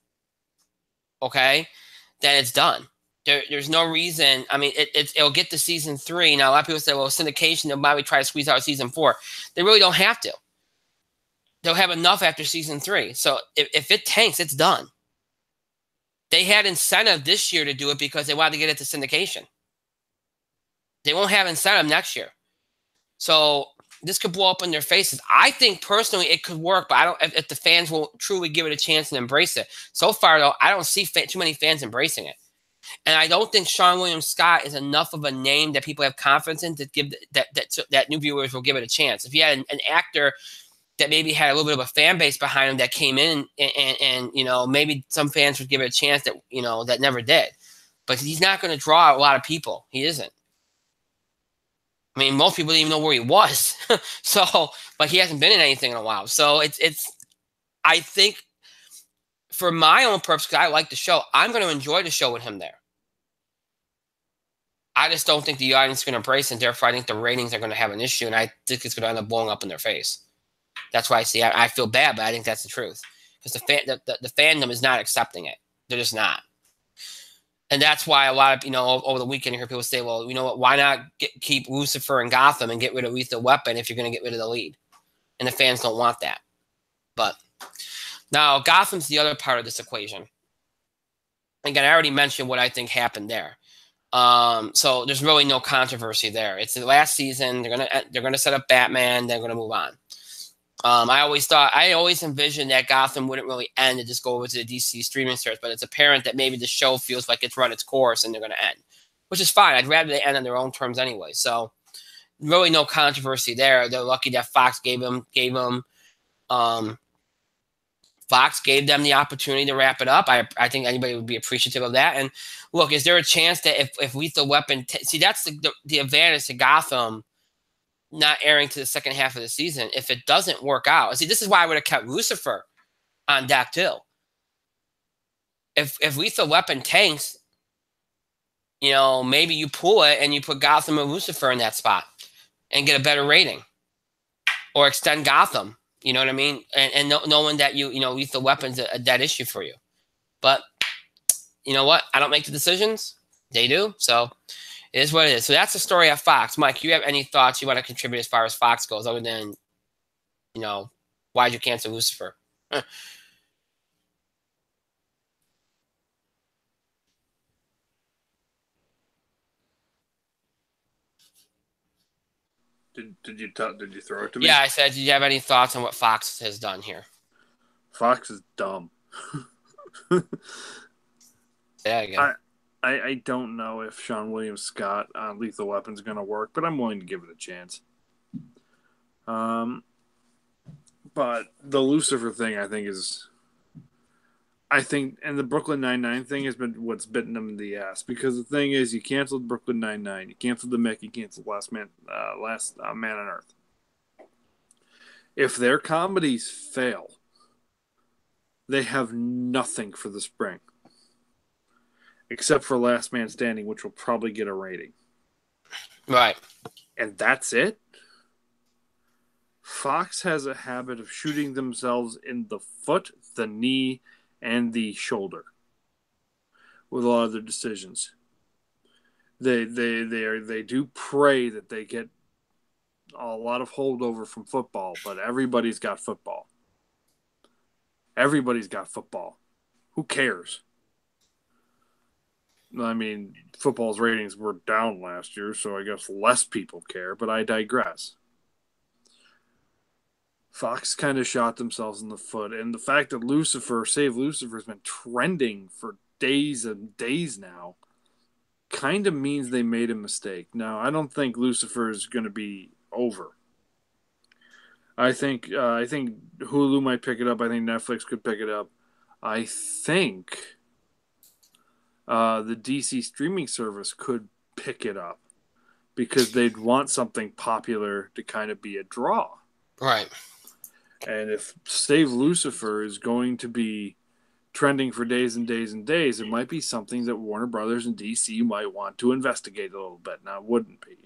okay, then it's done. There's no reason. I mean, it'll get to season 3. Now, a lot of people say, well, syndication, they'll probably try to squeeze out season 4. They really don't have to. They'll have enough after season 3. So if it tanks, it's done. They had incentive this year to do it because they wanted to get it to syndication. They won't have incentive next year. So this could blow up in their faces. I think personally it could work, but I don't if the fans will truly give it a chance and embrace it. So far, though, I don't see too many fans embracing it. And I don't think Sean William Scott is enough of a name that people have confidence in to give that new viewers will give it a chance. If you had an actor that maybe had a little bit of a fan base behind him that came in and maybe some fans would give it a chance that, that never did. But he's not going to draw a lot of people. He isn't. I mean, most people didn't even know where he was. But he hasn't been in anything in a while. So I think for my own purpose, because I like the show, I'm going to enjoy the show with him there. I just don't think the audience is going to embrace it. And therefore, I think the ratings are going to have an issue. And I think it's going to end up blowing up in their face. That's why I feel bad, but I think that's the truth. Because the fandom is not accepting it. They're just not. And that's why a lot of, over the weekend, you hear people say, well, you know what, why not keep Lucifer and Gotham and get rid of Lethal Weapon if you're going to get rid of the lead? And the fans don't want that. But now Gotham's the other part of this equation. Again, I already mentioned what I think happened there. So there's really no controversy there. It's the last season. They're gonna set up Batman. They're gonna move on. I always envisioned that Gotham wouldn't really end and just go over to the DC streaming service, but it's apparent that maybe the show feels like it's run its course and they're going to end, which is fine. I'd rather they end on their own terms anyway. So really no controversy there. They're lucky that Fox gave them Fox gave them the opportunity to wrap it up. I think anybody would be appreciative of that. And look, is there a chance that if Lethal Weapon, see, that's the advantage to Gotham not airing to the second half of the season. If it doesn't work out, see, this is why I would have kept Lucifer on deck too. If Lethal Weapon tanks, maybe you pull it and you put Gotham and Lucifer in that spot and get a better rating, or extend Gotham. You know what I mean? And knowing that Lethal Weapon's a dead issue for you. But you know what? I don't make the decisions. They do. So it is what it is. So that's the story of Fox. Mike, you have any thoughts you want to contribute as far as Fox goes, other than, why'd you cancel Lucifer? Did you throw it to me? Yeah, I said, did you have any thoughts on what Fox has done here? Fox is dumb. Yeah, again. I don't know if Sean William Scott on Lethal Weapon is going to work, but I'm willing to give it a chance. But the Lucifer thing, and the Brooklyn Nine-Nine thing has been what's bitten them in the ass, because the thing is, you canceled Brooklyn Nine-Nine, you canceled the Mick, you canceled Last Man on Earth. If their comedies fail, they have nothing for the spring, except for Last Man Standing, which will probably get a rating. Right. And that's it? Fox has a habit of shooting themselves in the foot, the knee, and the shoulder with a lot of their decisions. They do pray that they get a lot of holdover from football, but everybody's got football. Everybody's got football. Who cares? I mean, football's ratings were down last year, so I guess less people care, but I digress. Fox kind of shot themselves in the foot, and the fact that Save Lucifer has been trending for days and days now kind of means they made a mistake. Now, I don't think Lucifer is going to be over. I think Hulu might pick it up. I think Netflix could pick it up. I think the DC streaming service could pick it up, because they'd want something popular to kind of be a draw. Right. And if Save Lucifer is going to be trending for days and days and days, it might be something that Warner Brothers and DC might want to investigate a little bit. Now, it wouldn't be,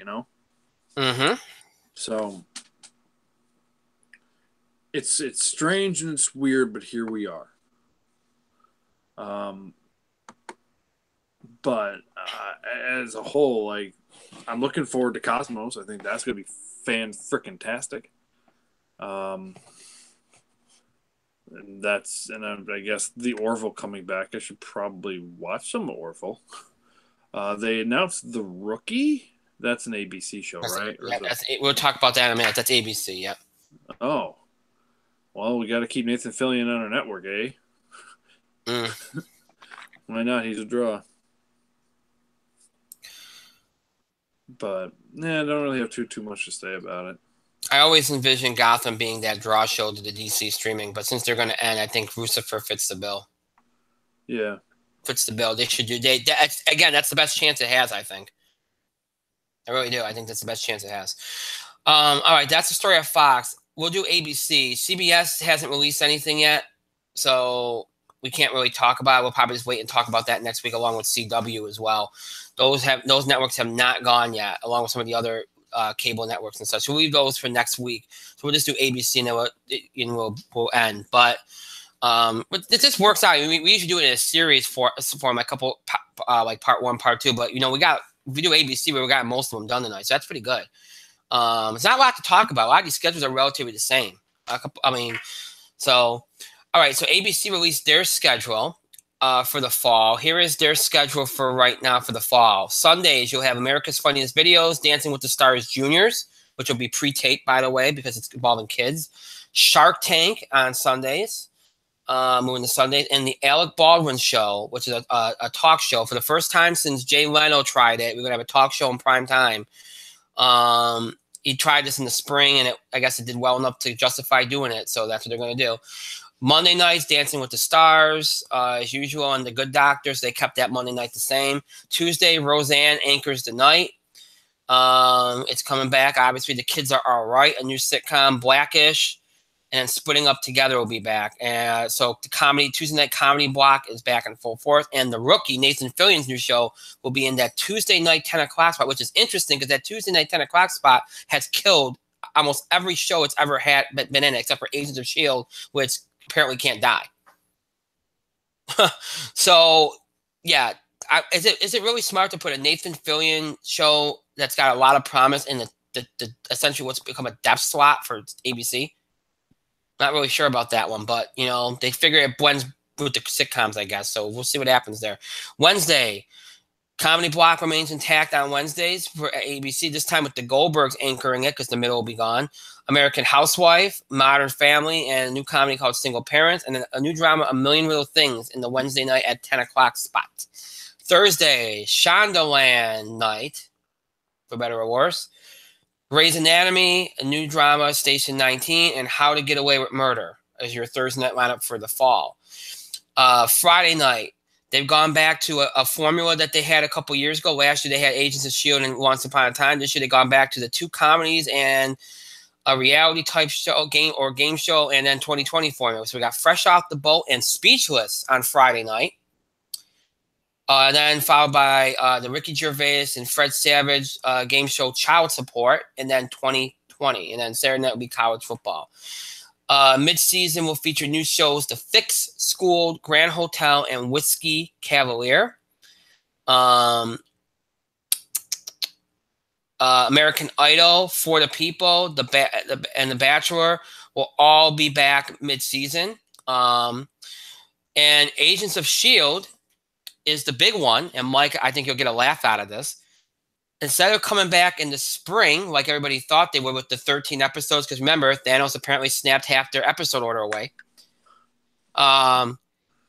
Mm-hmm. So it's strange and it's weird, but here we are. But as a whole, I'm looking forward to Cosmos. I think that's going to be fan-frickin-tastic. And I guess the Orville coming back. I should probably watch some Orville. They announced The Rookie. That's an ABC show, right? We'll talk about that in a minute. That's ABC, yep. Oh. Well, we got to keep Nathan Fillion on our network, eh? Why not? He's a draw. But, I don't really have too much to say about it. I always envision Gotham being that draw show to the DC streaming, but since they're going to end, I think Lucifer fits the bill. Yeah. Fits the bill. They should do. That's the best chance it has, I think. I really do. I think that's the best chance it has. All right, that's the story of Fox. We'll do ABC. CBS hasn't released anything yet, so we can't really talk about it. We'll probably just wait and talk about that next week, along with CW as well. Those networks have not gone yet, along with some of the other cable networks and such. So we'll leave those for next week. So we'll just do ABC and then we'll end. But it just works out. We usually do it in a series form, a couple like part one, part two. But if we do ABC, we got most of them done tonight, so that's pretty good. It's not a lot to talk about. A lot of these schedules are relatively the same. All right. So ABC released their schedule for the fall. Here is their schedule for right now for the fall. Sundays, you'll have America's Funniest Videos, Dancing with the Stars Juniors, which will be pre-taped, by the way, because it's involving kids. Shark Tank on Sundays, moving to Sundays, and the Alec Baldwin Show, which is a talk show. For the first time since Jay Leno tried it, we're going to have a talk show in prime time. he tried this in the spring, and I guess it did well enough to justify doing it. So that's what they're going to do. Monday nights, Dancing with the Stars, as usual, and The Good Doctors. They kept that Monday night the same. Tuesday, Roseanne anchors the night. It's coming back. Obviously, The Kids Are All Right, a new sitcom, Blackish, and Splitting Up Together will be back. And so the Tuesday night comedy block is back in full force. And The Rookie, Nathan Fillion's new show, will be in that Tuesday night 10 o'clock spot, which is interesting because that Tuesday night 10 o'clock spot has killed almost every show it's ever been in, except for Agents of S.H.I.E.L.D., which apparently can't die. So, yeah. Is it really smart to put a Nathan Fillion show that's got a lot of promise in the essentially what's become a depth slot for ABC? Not really sure about that one, but they figure it blends with the sitcoms, I guess. So we'll see what happens there. Wednesday, comedy block remains intact on Wednesdays for ABC. This time with the Goldbergs anchoring it because the middle will be gone. American Housewife, Modern Family, and a new comedy called Single Parents, and then a new drama, A Million Little Things, in the Wednesday night at 10 o'clock spot. Thursday, Shondaland night, for better or worse. Grey's Anatomy, a new drama, Station 19, and How to Get Away with Murder as your Thursday night lineup for the fall. Friday night, they've gone back to a formula that they had a couple years ago. Last year, they had Agents of S.H.I.E.L.D. and Once Upon a Time. This year, they've gone back to the 2 comedies and a reality-type show, game show, and then 2020 formula. So we got Fresh Off the Boat and Speechless on Friday night. Then followed by the Ricky Gervais and Fred Savage game show Child Support, and then 2020. And then Saturday night will be college football. Mid-season will feature new shows The Fix, Schooled, Grand Hotel, and Whiskey Cavalier. American Idol, For the People, and The Bachelor will all be back mid-season. And Agents of S.H.I.E.L.D. is the big one, and Mike, I think you'll get a laugh out of this. Instead of coming back in the spring, like everybody thought they would with the 13 episodes, because remember, Thanos apparently snapped half their episode order away.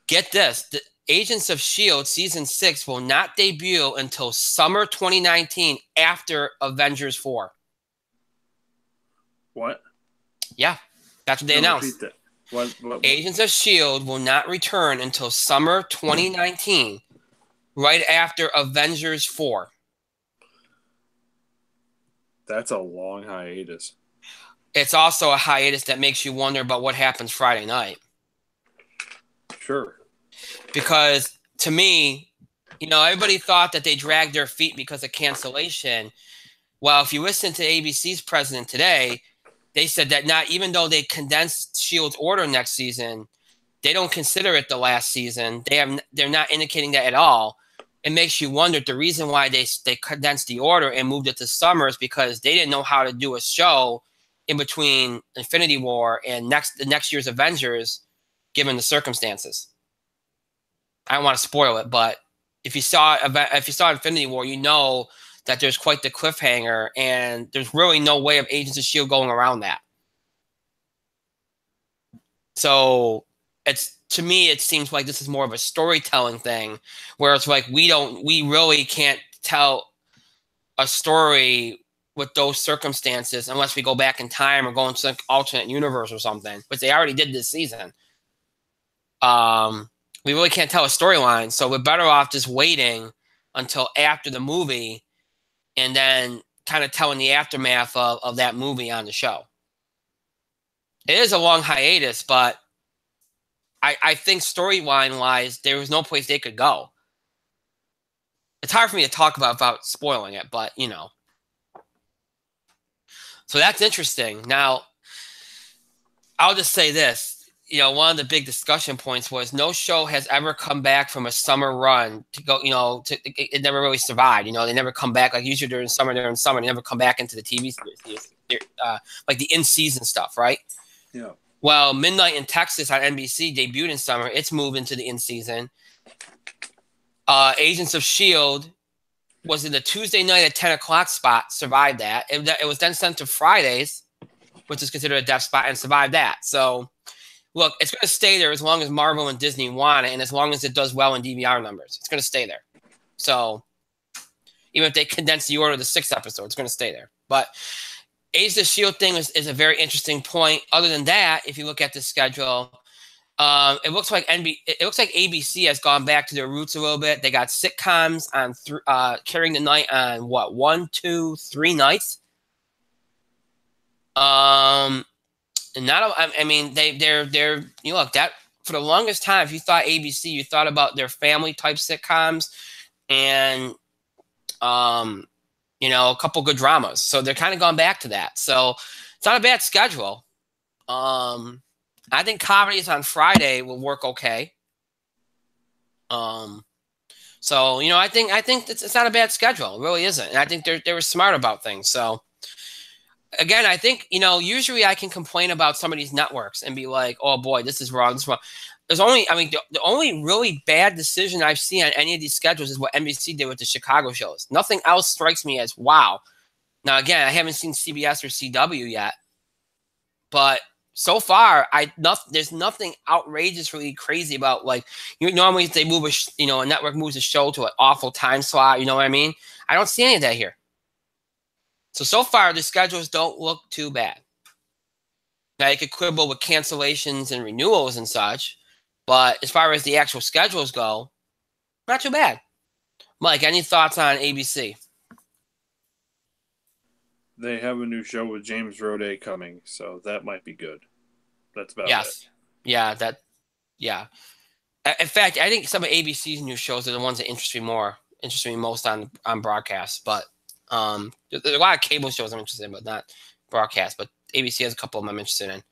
Get this. The Agents of S.H.I.E.L.D. Season 6 will not debut until summer 2019 after Avengers 4. What? Yeah, that's what they announced. What? Agents of S.H.I.E.L.D. will not return until summer 2019, right after Avengers 4. That's a long hiatus. It's also a hiatus that makes you wonder about what happens Friday night. Sure. Because to me, everybody thought that they dragged their feet because of cancellation. Well, if you listen to ABC's president today, they said that even though they condensed S.H.I.E.L.D.'s order next season, they don't consider it the last season. They're not indicating that at all. It makes you wonder the reason why they condensed the order and moved it to summer is because they didn't know how to do a show in between Infinity War and the next year's Avengers, given the circumstances. I don't want to spoil it, but if you saw Infinity War, you know that there's quite the cliffhanger, and there's really no way of Agents of S.H.I.E.L.D. going around that. So to me, it seems like this is more of a storytelling thing, where it's like we really can't tell a story with those circumstances unless we go back in time or go into an alternate universe or something, which they already did this season. We really can't tell a storyline, so we're better off just waiting until after the movie and then kind of telling the aftermath of that movie on the show. It is a long hiatus, but I think storyline-wise, there was no place they could go. It's hard for me to talk about spoiling it, but, So that's interesting. Now, I'll just say this. One of the big discussion points was no show has ever come back from a summer run to go, it never really survived. They never come back. Like usually during summer, they never come back into the TV series, like the in-season stuff, right? Yeah. Well, Midnight in Texas on NBC debuted in summer. It's moved into the in-season. Agents of S.H.I.E.L.D. was in the Tuesday night at 10 o'clock spot, survived that. It was then sent to Fridays, which is considered a death spot, and survived that. So, look, it's going to stay there as long as Marvel and Disney want it, and as long as it does well in DVR numbers. It's going to stay there. So, even if they condense the order of the 6 episodes, it's going to stay there. But Age the Shield thing is a very interesting point. Other than that, if you look at the schedule, it looks like ABC has gone back to their roots a little bit. They got sitcoms on carrying the night on what 1, 2, 3 nights. And not I mean they're you look that for the longest time. If you thought ABC, you thought about their family type sitcoms and a couple good dramas. So they're kind of gone back to that. So it's not a bad schedule. I think comedies on Friday will work okay. So I think it's not a bad schedule. It really isn't. And I think they were smart about things. So again, I think usually I can complain about some of these networks and be like, oh boy, this is wrong. This is wrong. The only really bad decision I've seen on any of these schedules is what NBC did with the Chicago shows. Nothing else strikes me as wow. Now again, I haven't seen CBS or CW yet, but so far, there's nothing outrageously crazy about normally if they move a network moves a show to an awful time slot. You know what I mean? I don't see any of that here. So far the schedules don't look too bad. Now you could quibble with cancellations and renewals and such, but as far as the actual schedules go, not too bad. Mike, any thoughts on ABC? They have a new show with James Roday coming, so that might be good. That's about it. Yeah, yeah. In fact, I think some of ABC's new shows are the ones that interest me most on broadcast. But there's a lot of cable shows I'm interested in, but not broadcast. But ABC has a couple of them I'm interested in.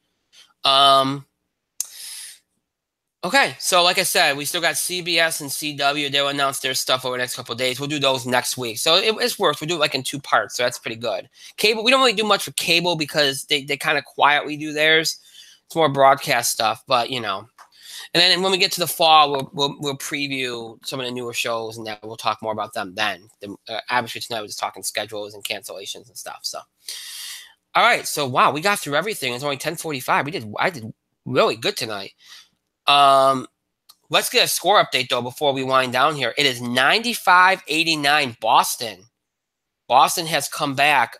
Okay, so like I said, we still got CBS and CW. They'll announce their stuff over the next couple of days. We'll do those next week. So it's worth. We'll do it in 2 parts, so that's pretty good. Cable, we don't really do much for cable because they kind of quietly do theirs. It's more broadcast stuff, but And then when we get to the fall, we'll preview some of the newer shows, and then we'll talk more about them then. Obviously tonight we're just talking schedules and cancellations and stuff. So, all right. So wow, we got through everything. It's only 10:45. I did really good tonight. Let's get a score update though before we wind down here. It is 95-89 Boston. Boston has come back,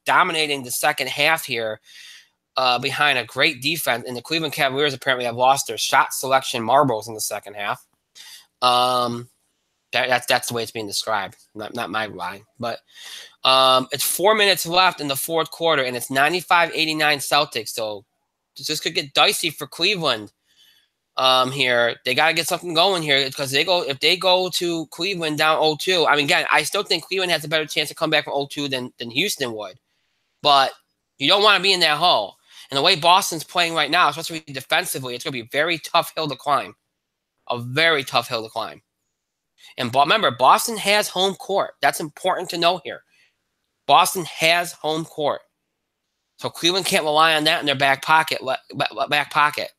dominating the second half here, behind a great defense. And the Cleveland Cavaliers apparently have lost their shot selection marbles in the second half. That's the way it's being described. Not my line, but it's 4 minutes left in the fourth quarter, and it's 95-89 Celtics. So this could get dicey for Cleveland. Here they got to get something going here because if they go to Cleveland down 0-2. I mean, again, I still think Cleveland has a better chance to come back from 0-2 than Houston would, but you don't want to be in that hole. And the way Boston's playing right now, especially defensively, it's going to be a very tough hill to climb. A very tough hill to climb. And remember, Boston has home court. That's important to know here. Boston has home court. So Cleveland can't rely on that in their back pocket.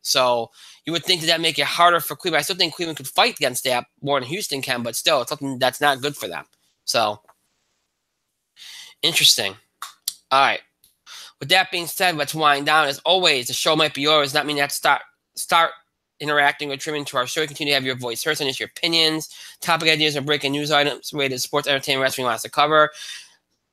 So you would think that make it harder for Cleveland. I still think Cleveland could fight against that more than Houston can, but still, it's something that's not good for them. So, interesting. All right. With that being said, let's wind down. As always, the show might be yours. That means you have to start interacting with trimming to our show. You continue to have your voice heard, send us your opinions, topic ideas, or breaking news items related to sports, entertainment, wrestling, wants to cover.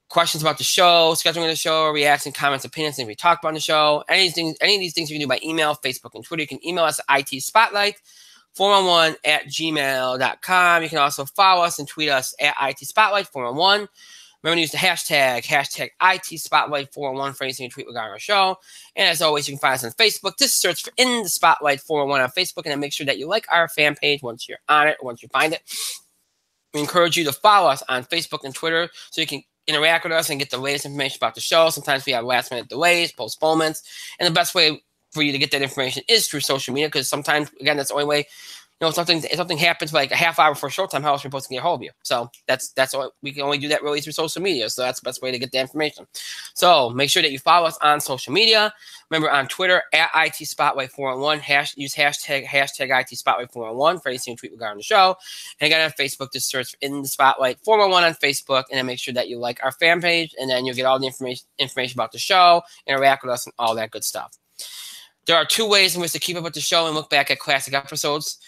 Questions about the show, scheduling of the show, reactions, comments, opinions, things we talked about on the show. Any of these things you can do by email, Facebook, and Twitter. You can email us at itspotlight411@gmail.com. You can also follow us and tweet us at itspotlight411. Remember to use the hashtag itspotlight411 for anything you tweet regarding our show. And as always, you can find us on Facebook. Just search for In the Spotlight 411 on Facebook, and then make sure that you like our fan page once you're on it, or once you find it. We encourage you to follow us on Facebook and Twitter so you can interact with us and get the latest information about the show. Sometimes we have last-minute delays, postponements, and the best way for you to get that information is through social media, because sometimes, again, that's the only way. If something happens like a half hour before showtime, how else are we supposed to get a hold of you? So that's all. We can only do that really through social media. So that's the best way to get the information. So make sure that you follow us on social media. Remember, on Twitter at itspotlight411. Use hashtag itspotlight411 for anything you tweet regarding the show. And again, on Facebook, just search In the Spotlight 411 on Facebook, and then make sure that you like our fan page, and then you'll get all the information about the show, interact with us, and all that good stuff. There are 2 ways in which to keep up with the show and look back at classic episodes.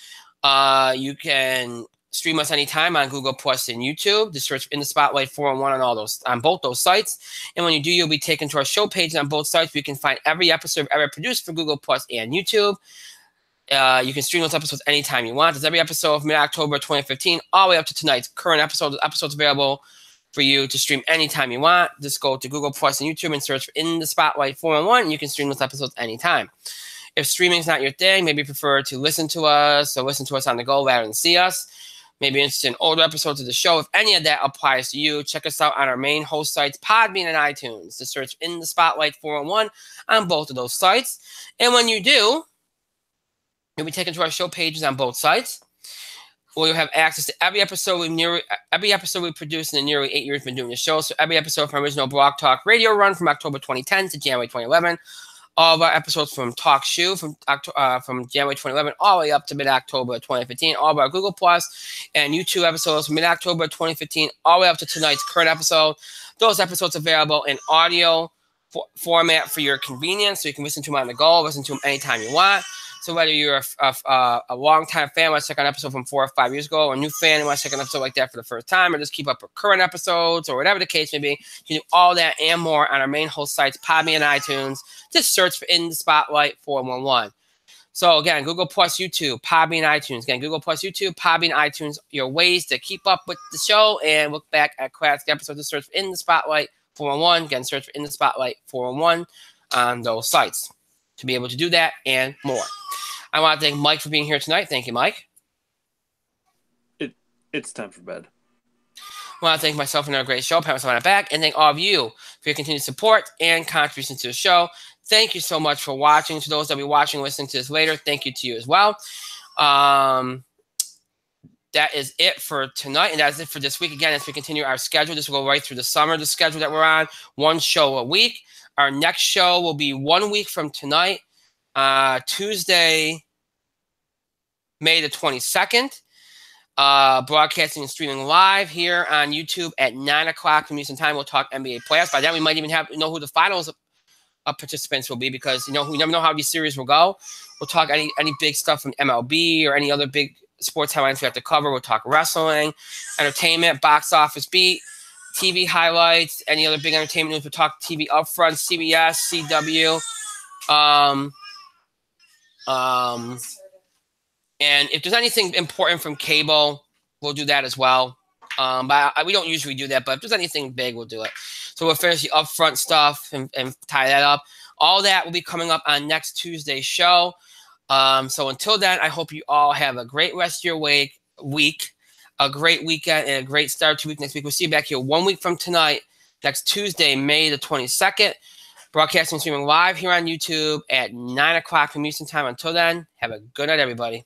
You can stream us anytime on Google Plus and YouTube. Just search In the Spotlight 411 on both those sites. And when you do, you'll be taken to our show pages on both sites where you can find every episode ever produced for Google Plus and YouTube. You can stream those episodes anytime you want. There's every episode of mid-October 2015 all the way up to tonight's current episode. Episodes available for you to stream anytime you want. Just go to Google Plus and YouTube and search for In the Spotlight 411, and you can stream those episodes anytime. If streaming is not your thing, maybe you prefer to listen to us or listen to us on the go rather than see us. Maybe you're interested in older episodes of the show. If any of that applies to you, check us out on our main host sites, Podbean and iTunes. Just search In the Spotlight 411 on both of those sites. And when you do, you'll be taken to our show pages on both sites, where you'll have access to every episode we produced in the nearly 8 years we've been doing the show. So every episode from original Blog Talk Radio run from October 2010 to January 2011. All of our episodes from Talk Shoe from January 2011 all the way up to mid-October 2015. All of our Google Plus and YouTube episodes from mid-October 2015 all the way up to tonight's current episode. Those episodes available in audio format for your convenience, so you can listen to them on the go, listen to them anytime you want. So whether you're a long-time fan, want to check an episode from 4 or 5 years ago, or a new fan and want to check an episode like that for the first time, or just keep up with current episodes, or whatever the case may be, you can do all that and more on our main host sites, Podbean and iTunes. Just search for In the Spotlight 411. So again, Google Plus, YouTube, Podbean, iTunes. Again, Google Plus, YouTube, Podbean, iTunes. Your ways to keep up with the show and look back at classic episodes. Just search for In the Spotlight 411. Again, search for In the Spotlight 411 on those sites to be able to do that and more. I want to thank Mike for being here tonight. Thank you, Mike. It's time for bed. I want to thank myself for another great show, pat myself on the back, and thank all of you for your continued support and contribution to the show. Thank you so much for watching. To those that will be watching and listening to this later, thank you to you as well. That is it for tonight, and that's it for this week. Again, as we continue our schedule, this will go right through the summer, the schedule that we're on, one show a week. Our next show will be 1 week from tonight, Tuesday, May the 22nd. Broadcasting and streaming live here on YouTube at 9 o'clock from Eastern Time. We'll talk NBA playoffs. By then, we might even know who the finals participants will be, because we never know how these series will go. We'll talk any big stuff from MLB or any other big sports headlines we have to cover. We'll talk wrestling, entertainment, box office beat, TV highlights, any other big entertainment news. We'll talk TV upfronts, CBS, CW. And if there's anything important from cable, we'll do that as well. But we don't usually do that. But if there's anything big, we'll do it. So we'll finish the upfront stuff and tie that up. All that will be coming up on next Tuesday's show. So until then, I hope you all have a great rest of your week, a great weekend, and a great start to week next week. We'll see you back here 1 week from tonight, next Tuesday, May the 22nd. Broadcasting and streaming live here on YouTube at 9 o'clock from Eastern Time. Until then, have a good night, everybody.